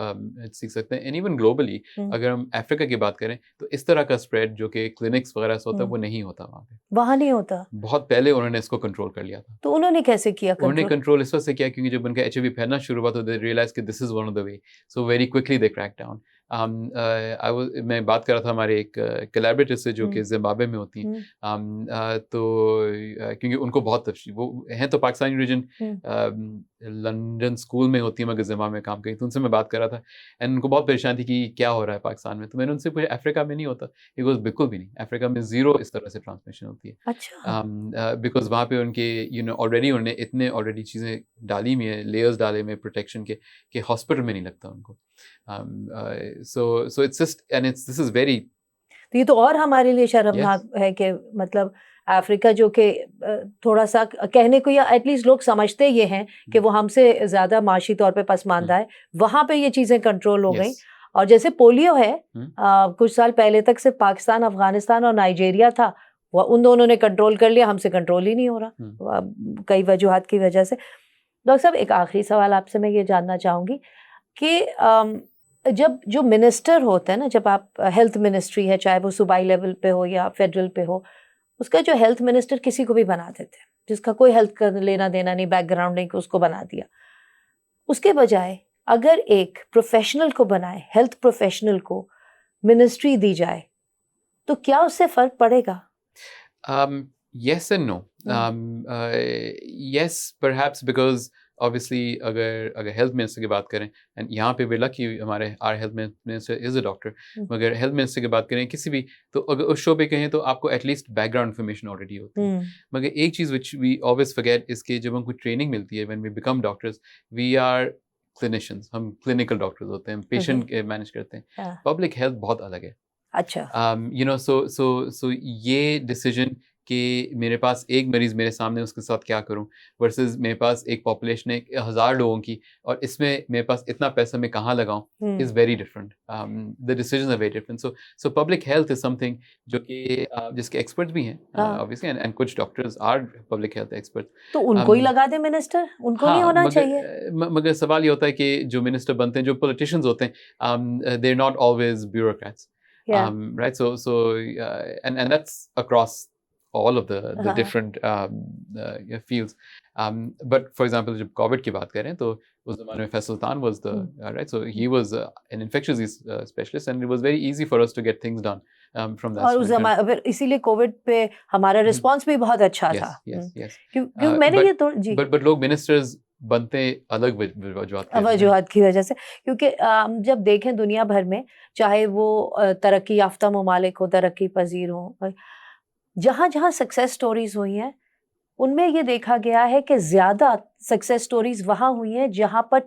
सीख सकते हैं। एंड इवन ग्लोबली अगर हम अफ्रीका की बात करें तो इस तरह का स्प्रेड जो कि क्लिनिक्स वगैरह से होता है वो नहीं होता वहाँ नहीं होता। बहुत पहले उन्होंने इसको कंट्रोल कर लिया था। तो उन्होंने कैसे किया कंट्रोल? उन्होंने कंट्रोल इस वजह से किया क्योंकि जब उनका HIV फैलना शुरू हुआ तो दे रियलाइज कि this is one of the way, so very quickly they crack down. मैं बात कर रहा था हमारे एक कोलैबोरेटर से जो कि जिम्बाब्वे में होती हैं, तो क्योंकि उनको बहुत वो हैं तो पाकिस्तानी रीजन लंदन स्कूल में होती है मगर जिम्बाब्वे में काम करी, तो उनसे मैं बात कर रहा था एंड उनको बहुत परेशान थी कि क्या हो रहा है पाकिस्तान में। तो मैंने उनसे पूछा अफ्रीका में नहीं होता, बिल्कुल भी नहीं, अफ्रीका में जीरो इस तरह से ट्रांसमिशन होती है। अच्छा। बिकॉज वहाँ पे उनके ऑलरेडी उन्होंने इतने ऑलरेडी चीज़ें डाली हुई हैं, लेयर्स डाले हुए प्रोटेक्शन के, कि हॉस्पिटल में नहीं लगता उनको। So it's just, and this is very, तो ये तो और हमारे लिए शर्मनाक है कि मतलब अफ्रीका जो कि थोड़ा सा कहने को, या एटलीस्ट लोग समझते ये हैं कि वो हमसे ज़्यादा माशी तौर पे पसमानदा है, वहाँ पे ये चीज़ें कंट्रोल हो गई। और जैसे पोलियो है, कुछ साल पहले तक सिर्फ पाकिस्तान, अफगानिस्तान और नाइजीरिया था, वो उन दोनों ने कंट्रोल कर लिया, हमसे कंट्रोल ही नहीं हो रहा कई वजूहात की वजह से। डॉक्टर साहब, एक आखिरी सवाल आपसे मैं ये जानना चाहूँगी कि जब जो मिनिस्टर होता है ना, जब आप हेल्थ मिनिस्ट्री है, चाहे वो सूबाई लेवल पे हो या फेडरल पे हो, उसका जो हेल्थ मिनिस्टर किसी को भी बना देते हैं जिसका कोई हेल्थ का लेना देना नहीं, बैकग्राउंड नहीं, उसको बना दिया। उसके बजाय अगर एक प्रोफेशनल को बनाए, हेल्थ प्रोफेशनल को मिनिस्ट्री दी जाए, तो क्या उससे फर्क पड़ेगा? Yes and no. Yes, perhaps because obviously अगर हेल्थ मिनिस्टर की बात करें, एंड यहाँ पे we're lucky हमारे our health minister is a doctor, मगर हेल्थ मिनिस्टर की बात करें किसी भी, तो अगर उस शो पे कहें तो आपको एटलीस्ट बैकग्राउंड इन्फॉर्मेशन ऑलरेडी होती है। मगर एक चीज़ विच वी ऑलवेज फॉरगेट इसके, जब हमको ट्रेनिंग मिलती है, when we become doctors, we are clinicians, हम क्लिनिकल डॉक्टर्स होते हैं, पेशेंट मैनेज करते हैं। पब्लिक हेल्थ बहुत अलग है। अच्छा। सो ये डिसीजन कि मेरे पास एक मरीज मेरे सामने, उसके साथ क्या करूं, वर्सेस मेरे पास एक पॉपुलेशन है 1000 लोगों की और इसमें मेरे पास इतना पैसा मैं कहाँ लगाऊं, is very different. The decisions are very different. So public health is something जो कि जिसके एक्सपर्ट्स भी हैं ऑब्वियसली, एंड कुछ doctors are public health expert. तो उनको ही लगा दे मिनिस्टर, उनको नहीं होना चाहिए? मगर सवाल ये होता है कि जो मिनिस्टर बनते हैं, जो पॉलिटिशियंस होते हैं, they are not always bureaucrats, right? So and that's across all of the different fields. But for example, जब कोविड की बात करें तो उस ज़माने में फैसल सुल्तान was the right, so he was an infectious disease specialist, and it was very easy for us to get things done from that. और उस ज़माने फिर इसीलिए कोविड पे हमारा रिस्पांस भी बहुत अच्छा था। Yes. क्योंकि मैंने ये तो जी, but लोग मिनिस्टर्स बनते अलग वजूहात की वजह से, क्योंकि जब देखें दुनिया भर में, चाहे वो तरक्की याफ्ता ममालिक हो, तरक्की पजीर हो, जहाँ जहाँ सक्सेस स्टोरीज हुई हैं, उनमें ये देखा गया है कि ज़्यादा सक्सेस स्टोरीज वहाँ हुई हैं जहाँ पर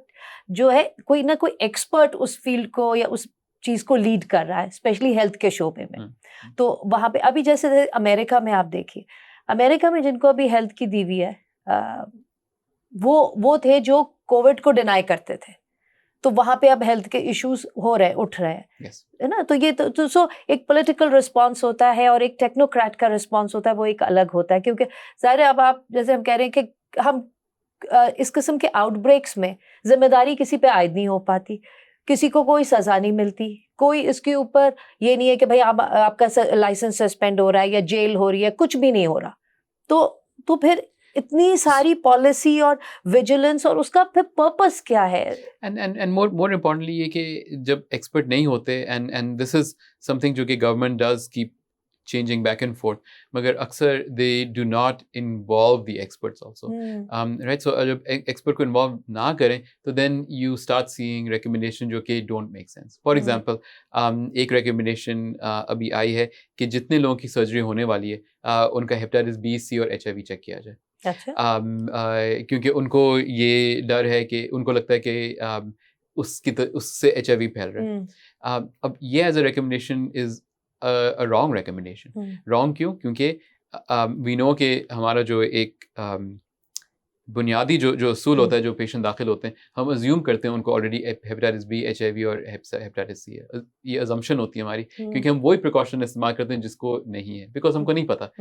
जो है कोई ना कोई एक्सपर्ट उस फील्ड को या उस चीज़ को लीड कर रहा है, स्पेशली हेल्थ के शोबे में। तो वहाँ पे अभी जैसे अमेरिका में आप देखिए, अमेरिका में जिनको अभी हेल्थ की दीवी है, वो थे जो कोविड को डिनाई करते थे। तो वहां पे अब हेल्थ के इश्यूज हो रहे हैं, उठ रहे हैं, yes. है ना। तो ये तो सो एक पॉलिटिकल रिस्पांस होता है और एक टेक्नोक्रेट का रिस्पांस होता है, वो एक अलग होता है। क्योंकि जाहिर है अब आप जैसे हम कह रहे हैं कि हम इस किस्म के आउटब्रेक्स में जिम्मेदारी किसी पे आयद नहीं हो पाती, किसी को कोई सजा नहीं मिलती, कोई इसके ऊपर ये नहीं है कि भाई आपका लाइसेंस सस्पेंड हो रहा है या जेल हो रही है, कुछ भी नहीं हो रहा। तो फिर इतनी सारी पॉलिसी और विजिलेंस, और उसका फिर पर्पस क्या है? एंड मोर इम्पोर्टेंटली ये कि जब एक्सपर्ट नहीं होते, एंड दिस इज समथिंग जो कि government does keep changing back and forth, मगर अक्सर they do not involve the experts also, right? So जब expert को involve ना करें तो then you start seeing recommendation जो कि don't make sense. For example, एक recommendation अभी आई है कि जितने लोगों की सर्जरी होने वाली है उनका हेपेटाइटिस बी, सी और HIV चेक किया जाए। अच्छा। क्योंकि उनको ये डर है कि उनको लगता है कि उससे HIV फैल रहा है। अब ये as a recommendation is a wrong recommendation. Wrong क्यों? क्योंकि we know कि हमारा जो एक बुनियादी जो असूल होता है, जो पेशेंट दाखिल होते हैं, हम अज्यूम करते हैं उनको ऑलरेडी हेपेटाइटिस बी, HIV और हेपेटाइटिस सी है। ये अजम्पशन होती है हमारी, क्योंकि हम वही प्रिकॉशन इस्तेमाल करते हैं जिसको नहीं है, बिकॉज हमको नहीं पता।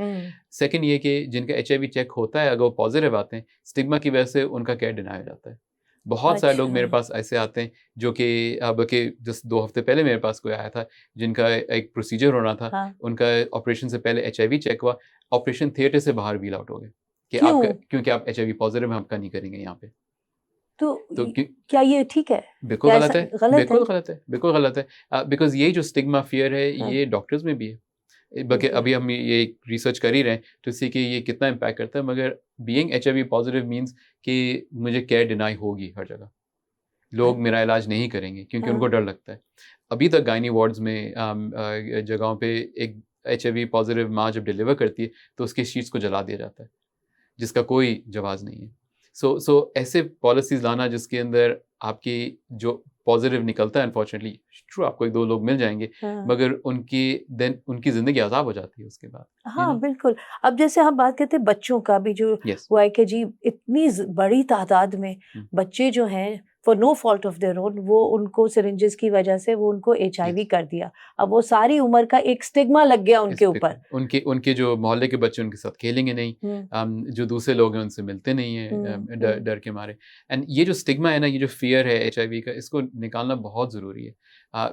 सेकंड ये कि जिनका HIV चेक होता है, अगर वो पॉजिटिव आते हैं, स्टिग्मा की वजह से उनका केयर डिनाई हो जाता है। बहुत सारे लोग मेरे पास ऐसे आते हैं जो कि बल्कि जस्ट 2 हफ्ते पहले मेरे पास कोई आया था जिनका एक प्रोसीजर होना था। हाँ। उनका ऑपरेशन से पहले HIV चेक हुआ, ऑपरेशन थिएटर से बाहर व्हील आउट हो गए कि क्योंकि आप HIV पॉजिटिव हैं, हम आपका नहीं करेंगे यहाँ पे। तो क्या ये ठीक है? बिल्कुल गलत है, बिल्कुल गलत है, बिल्कुल गलत है। बिकॉज ये जो स्टिग्मा फियर है, ये डॉक्टर्स में भी है। बल्कि अभी हम ये रिसर्च कर ही रहे हैं तो सी कि ये कितना इम्पैक्ट करता है। मगर बीइंग HIV पॉजिटिव मींस कि मुझे केयर डिनाई होगी हर जगह, लोग मेरा इलाज नहीं करेंगे क्योंकि उनको डर लगता है। अभी तक गायनी वार्ड्स में जगहों पे एक HIV पॉजिटिव माँ जब डिलीवर करती है तो उसके शीट्स को जला दिया जाता है, जिसका कोई जवाब नहीं है। सो ऐसे पॉलिसीज लाना जिसके अंदर आपकी जो पॉजिटिव निकलता है, अनफॉर्चुनेटली ट्रू, आपको 1-2 लोग मिल जाएंगे, मगर उनकी जिंदगी आजाब हो जाती है उसके बाद। हाँ बिल्कुल। अब जैसे हम बात करते हैं बच्चों का भी, जो हुआ है कि जी इतनी बड़ी तादाद में बच्चे जो हैं for no fault of their own, वो उनको सिरिंजेस की वजह से वो उनको HIV कर दिया। अब वो सारी उम्र का एक स्टिग्मा लग गया उनके ऊपर। उनके जो मोहल्ले के बच्चे उनके साथ खेलेंगे नहीं, जो दूसरे लोग हैं उनसे मिलते नहीं हैं डर के मारे। एंड ये जो स्टिग्मा है ना, ये जो फियर है HIV का, इसको निकालना बहुत ज़रूरी है।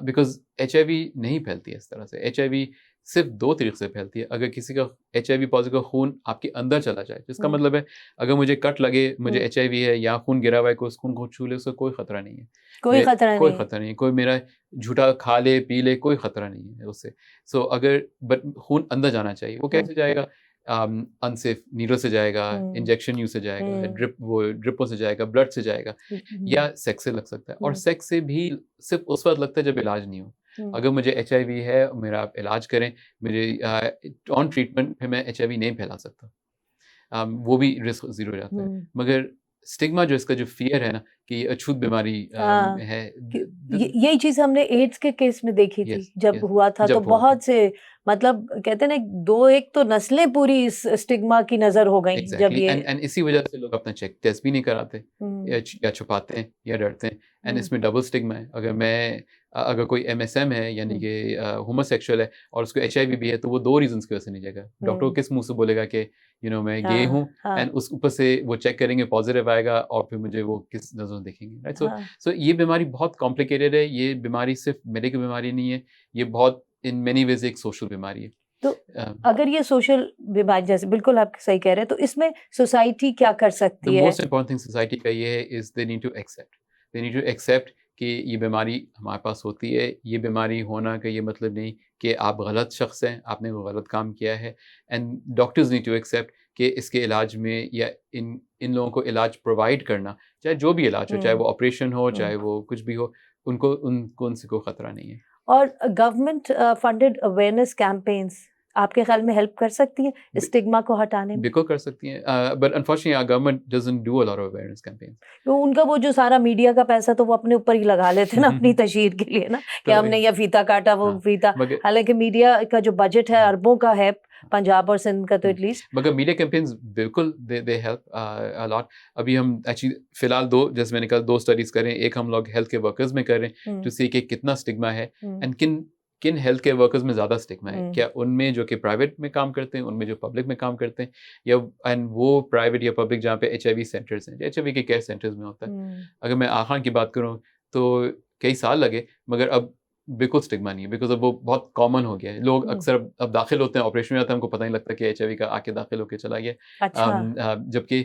बिकॉज HIV नहीं फैलती है इस तरह से। HIV सिर्फ 2 तरीके से फैलती है। अगर किसी का HIV पॉजिटिव खून आपके अंदर चला जाए, जिसका मतलब है अगर मुझे कट लगे, मुझे HIV है या खून गिरा हुआ है, उस खून को छू ले, उससे कोई खतरा नहीं है, कोई खतरा नहीं, कोई मेरा झूठा खा ले पी ले, कोई खतरा नहीं है उससे। सो अगर खून अंदर जाना चाहिए, वो कैसे जाएगा? अनसेफ नीडल से जाएगा, इंजेक्शन यूज से जाएगा, ड्रिपों से जाएगा, ब्लड से जाएगा, या सेक्स से लग सकता है। और सेक्स से भी सिर्फ उस वक्त लगता है जब इलाज नहीं हो। अगर मुझे HIV है, मेरा आप इलाज करें, मेरे ऑन ट्रीटमेंट फिर मैं HIV नहीं फैला सकता, वो भी रिस्क जीरो जाता है। मगर स्टिग्मा जो इसका जो फियर है ना कि अछूत बीमारी है, यही चीज हमने एड्स के केस में देखी थी। जब हुआ था तो बहुत से, मतलब कहते हैं ना, एक तो नस्लें पूरी इस स्टिग्मा की नजर हो गई। जब ये एंड इसी वजह से लोग अपना चेक टेस्ट भी नहीं कराते, या छुपाते हैं या डरते हैं। एंड इसमें डबल स्टिग्मा है। अगर कोई MSM है, यानी कि होमोसेक्सुअल है, और उसको HIV भी है, तो वो 2 रीजंस की वजह से नहीं जाएगा। डॉक्टर को किस मुंह से बोलेगा कि मैं गे हूँ, एंड उस ऊपर से वो चेक करेंगे, पॉजिटिव आएगा, और फिर मुझे वो किस नजरों देखेंगे, राइट? सो ये बीमारी बहुत कॉम्प्लिकेटेड है। ये बीमारी सिर्फ मेडिकल बीमारी नहीं है, ये बहुत इन मेनी वेज एक सोशल बीमारी है। तो अगर ये सोशल बीमारी, जैसे बिल्कुल आप सही कह रहे हैं, तो इसमें सोसाइटी क्या कर सकती है? मोस्ट इम्पोर्टेंट थिंग सोसाइटी का ये है, is they need to accept कि ये बीमारी हमारे पास होती है। ये बीमारी होना का ये मतलब नहीं कि आप गलत शख्स हैं, आपने वो गलत काम किया है। And doctors need to accept कि इसके इलाज में, या इन लोगों को इलाज प्रोवाइड करना, चाहे जो भी इलाज हो, चाहे वो ऑपरेशन हो, चाहे वो कुछ भी हो, उनको उनसे कोई खतरा नहीं है। और गवर्नमेंट फंडेड अवेयरनेस कैंपेन्स आपके ख्याल में हेल्प कर सकती है बि- स्टिग्मा को हटाने में? बिल्कुल कर सकती हैं, but unfortunately our government doesn't do a lot of awareness campaigns. तो उनका वो जो सारा मीडिया का पैसा तो वो अपने ऊपर ही लगा लेते हैं ना अपनी तशहीर के लिए ना, कि तो हमने ये फीता काटा वो हाँ, फीता। मगर हालांकि मीडिया का जो बजट है हम्म, अरबों का है, पंजाब और सिंध का तो एटलीस्ट। मगर मीडिया कैंपेन्स बिल्कुल दे हेल्प अ लॉट। अभी हम एक्चुअली फिलहाल जैसे मैंने कहा 2 स्टडीज कर रहे हैं। एक हम लोग हेल्थ केयर वर्कर्स में कर रहे हैं टू सी कि कितना स्टिग्मा है एंड किन हेल्थ केयर वर्कर्स में ज़्यादा स्टिग्मा है, क्या उनमें जो कि प्राइवेट में काम करते हैं, उनमें जो पब्लिक में काम करते हैं, या एंड वो प्राइवेट या पब्लिक जहाँ पे HIV सेंटर्स हैं, HIV के केयर सेंटर्स में होता है। अगर मैं आखा की बात करूँ तो कई साल लगे, मगर अब बिल्कुल स्टिग्मा नहीं है, बिकॉज अब वो बहुत कॉमन हो गया है। लोग अक्सर अब दाखिल होते हैं, ऑपरेशन में आते हैं, हमको पता नहीं लगता कि HIV का आके दाखिल होकर चला गया। अच्छा। जबकि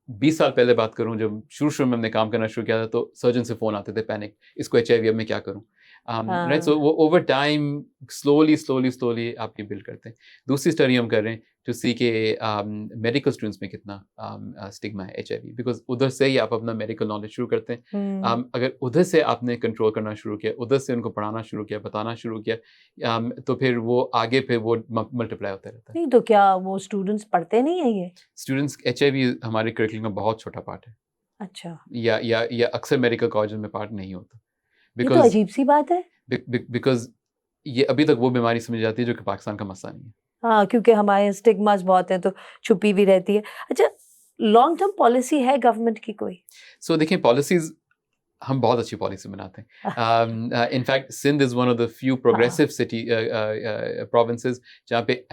20 साल पहले बात करूं, जब शुरू में हमने काम करना शुरू किया था, तो सर्जन से फ़ोन आते थे पैनिक, इसको HIV, अब मैं क्या करूं। राइट, सो वो ओवर टाइम स्लोली आप ये बिल्ड करते हैं। दूसरी स्टडी हम कर रहे हैं टू सी के मेडिकल स्टूडेंट्स में कितना स्टिग्मा है HIV, बिकॉज उधर से ही आप अपना मेडिकल नॉलेज शुरू करते हैं। अगर उधर से आपने कंट्रोल करना शुरू किया, उधर से उनको पढ़ाना शुरू किया, बताना शुरू किया, तो फिर वो आगे फिर वो मल्टीप्लाई होता रहता है। नहीं तो क्या वो स्टूडेंट्स पढ़ते नहीं है ये? स्टूडेंट्स HIV हमारे करिकुलम का बहुत छोटा पार्ट है, अच्छा, या अक्सर मेडिकल कॉलेज में पार्ट नहीं होता, ये तो बिकॉज अजीब सी बात है। बिकॉज ये अभी तक वो बीमारी समझ जाती है जो कि पाकिस्तान का मसला नहीं है। हाँ, क्योंकि हमारे स्टिग्मास बहुत हैं तो छुपी भी रहती है। अच्छा, लॉन्ग टर्म पॉलिसी है गवर्नमेंट की कोई? सो देखिए, पॉलिसीज हम बहुत अच्छी पॉलिसी बनाते हैं। In fact Sindh is one of the few progressive city provinces जहाँ पे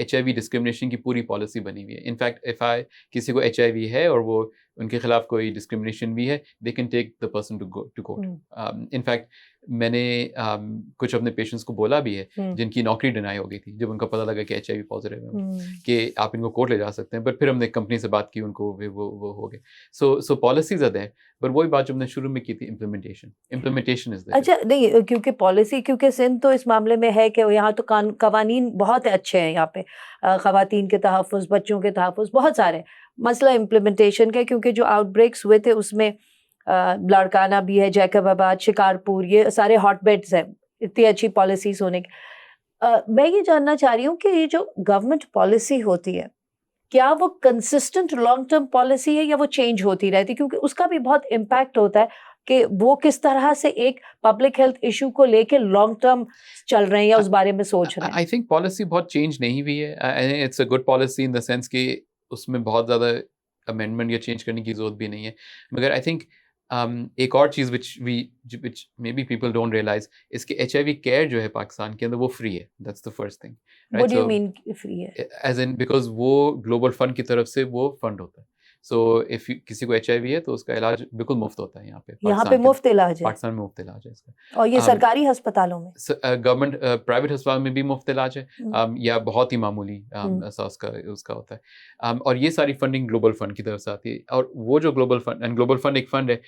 HIV डिस्क्रिमिनेशन की पूरी पॉलिसी बनी हुई है। इनफैक्ट किसी को HIV है और वो उनके खिलाफ कोई डिस्क्रिमिनेशन भी है, they can take the person to court. In fact मैंने कुछ अपने पेशेंट्स को बोला भी है जिनकी नौकरी डिनाई हो गई थी, जब उनको पता लगा कि HIV पॉजिटिव है, कि आप इनको कोर्ट ले जा सकते हैं, बट फिर हमने कंपनी से बात की, उनको वो हो गए। सो पॉलिसीज आर देयर, बट वही बात जो हमने शुरू में की थी, इम्प्लीमेंटेशन इज देयर। अच्छा, नहीं क्योंकि पॉलिसी, क्योंकि सिंध तो इस मामले में है कि यहाँ तो कवानीन बहुत अच्छे हैं यहाँ पे, खवातीन के तहफ़्फ़ुज़, बच्चों के तहफ़्फ़ुज़ बहुत सारे। मसला इम्प्लीमेंटेशन का, क्योंकि जो आउटब्रेक्स हुए थे उसमें लाड़काना भी है, जैकबाबाद, शिकारपुर, ये सारे हॉटबेड्स हैं इतनी अच्छी पॉलिसीज होने की। मैं ये जानना चाह रही हूँ कि ये जो गवर्नमेंट पॉलिसी होती है, क्या वो कंसिस्टेंट लॉन्ग टर्म पॉलिसी है या वो चेंज होती रहती है? क्योंकि उसका भी बहुत इम्पैक्ट होता है कि वो किस तरह से एक पब्लिक हेल्थ इशू को लेके लॉन्ग टर्म चल रहे हैं या उस बारे में सोच रहे हैं। आई थिंक पॉलिसी बहुत चेंज नहीं हुई है। It's a good policy in the sense कि उसमें बहुत ज़्यादा अमेंडमेंट या चेंज करने की जरूरत भी नहीं है, मगर आई थिंक एक और चीज़ which maybe people don't realize, इसके HIV केयर जो है पाकिस्तान के अंदर वो फ्री है। That's the first thing, what do you mean free है? एज इन बिकॉज वो ग्लोबल फंड की तरफ से वो फंड होता है। सो इफ किसी को HIV है तो उसका इलाज बिल्कुल मुफ्त होता है यहाँ पे यहाँ पे मुफ्त इलाज है? पाकिस्तान में मुफ्त इलाज है इसका। और ये सरकारी अस्पतालों में? गवर्नमेंट प्राइवेट अस्पताल में भी मुफ्त इलाज है, या बहुत ही मामूली सा उसका होता है। और ये सारी फंडिंग ग्लोबल फंड की तरफ से आती है। और वो जो ग्लोबल फंड एक फंड है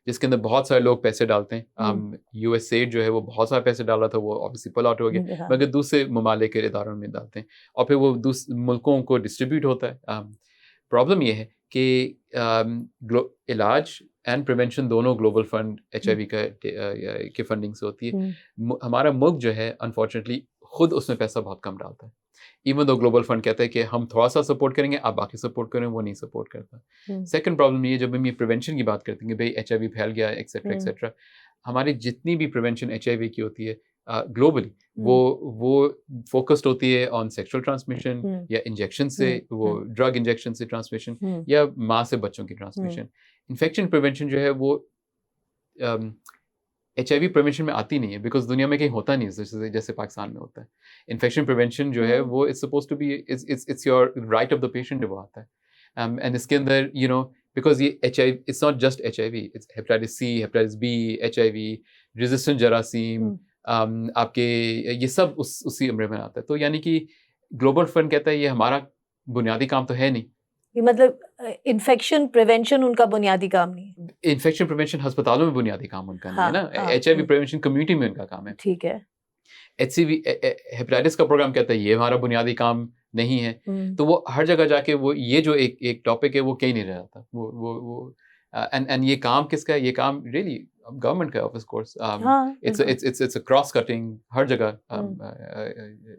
जिसके अंदर बहुत सारे लोग पैसे डालते हैं। USAID जो है वो बहुत सारे पैसे डाल रहा था, वो ऑब्वियसली पुल आउट हो गया, मगर दूसरे ममालिक के इदारों में डालते हैं और फिर वो दूसरे मुल्कों को डिस्ट्रीब्यूट होता है। प्रॉब्लम ये है कि इलाज एंड प्रिवेंशन दोनों ग्लोबल फंड HIV के फंडिंग से होती है। हमारा मुल्क जो है अनफॉर्चुनेटली खुद उसमें पैसा बहुत कम डालता है, इवन दो ग्लोबल फंड कहता है कि हम थोड़ा सा सपोर्ट करेंगे, आप बाकी सपोर्ट करें, वो नहीं सपोर्ट करता। सेकंड प्रॉब्लम ये, जब हम ये प्रिवेंशन की बात करते हैं कि भाई HIV फैल गया एक्सेट्रा एक्सेट्रा, हमारी जितनी भी प्रिवेंशन HIV की होती है ग्लोबली, वो फोकस्ड होती है ऑन सेक्सुअल ट्रांसमिशन या इंजेक्शन से, वो ड्रग इंजेक्शन से ट्रांसमिशन या माँ से बच्चों की ट्रांसमिशन। इन्फेक्शन प्रिवेंशन जो है वो HIV प्रिवेंशन में आती नहीं है, बिकॉज दुनिया में कहीं होता नहीं है जैसे पाकिस्तान में होता है। इन्फेक्शन प्रिवेंशन जो है वो it's suppose to be, it's your right of the patient जब वो आता है। एंड इसके अंदर बिकॉज ये HIV, it's not just HIV, it's hepatitis C, hepatitis B, HIV, resistant जरासीम, आपके ये सब उसी उम्र में आता है। तो यानी कि ग्लोबल फंड कहता है ये हमारा बुनियादी काम तो है नहीं। मतलब इन्फेक्शन प्रिवेंशन उनका बुनियादी काम नहीं है? इन्फेक्शन प्रिवेंशन अस्पतालों में बुनियादी काम उनका नहीं है ना। HIV प्रिवेंशन कम्युनिटी में उनका काम है। ठीक है। HCV हेपेटाइटिस का प्रोग्राम कहता है ये हमारा बुनियादी काम नहीं है। तो वो हर जगह जाके वो ये जो एक टॉपिक है वो कहीं नहीं रह जाता। वो एंड ये काम किसका है? ये काम रियली गवर्नमेंट का ऑफिस कोर्स हाँ इट्स अ क्रॉस कटिंग हर जगह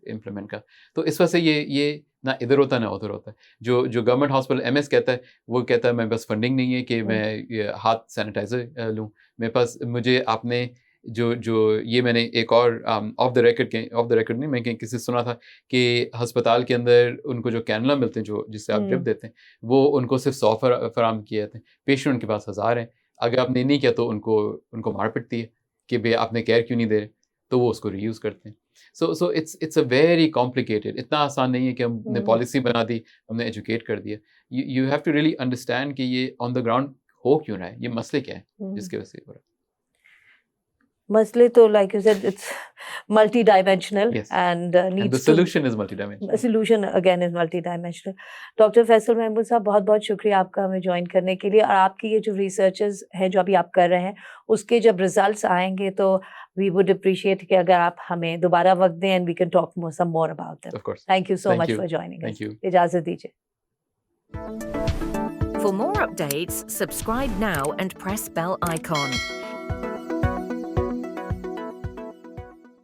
इम्प्लीमेंट का। तो इस वजह से ये ना इधर होता है ना उधर होता है। जो गवर्नमेंट हॉस्पिटल एमएस कहता है, वो कहता है मैं बस फंडिंग नहीं है कि मैं ये हाथ सैनिटाइजर लूँ, मेरे पास मुझे आपने जो ये मैंने एक और ऑफ द रिकॉर्ड नहीं, मैं किसी से सुना था कि अस्पताल के अंदर उनको जो कैनुला मिलते हैं, जो जिससे आप ड्रिप देते हैं, वो उनको सिर्फ 100 फराम किए जाते हैं। पेशेंट उनके पास 1000 हैं, अगर आपने नहीं किया तो उनको मार पड़ती है कि भाई आपने केयर क्यों नहीं दे रहे, तो वो उसको रीयूज़ करते हैं। So it's a very complicated, इतना आसान नहीं है कि हमने पॉलिसी बना दी, हमने एजुकेट कर दिया। You have to really understand कि ये ऑन द ग्राउंड हो क्यों रहा है, ये मसले क्या है जिसकी वजह से हो रहा है। मसले तो like you said, it's multi-dimensional Yes. and And the needs solution is multidimensional. solution again is multi-dimensional. Doctor Faisal Mahmood साहब, बहुत बहुत शुक्रिया आपका हमें ज्वाइन करने के लिए, और आपकी ये जो रिसर्चेस हैं जो अभी आप कर रहे हैं, उसके जब रिजल्ट्स आएंगे तो वी वुड अप्रिशिएट कि अगर आप हमें दोबारा वक्त दें and we can talk some more about that. Of course. Thank you so Thank much you. For joining Thank us. you. इजाजत दीजिए। For more updates, subscribe now and press bell icon.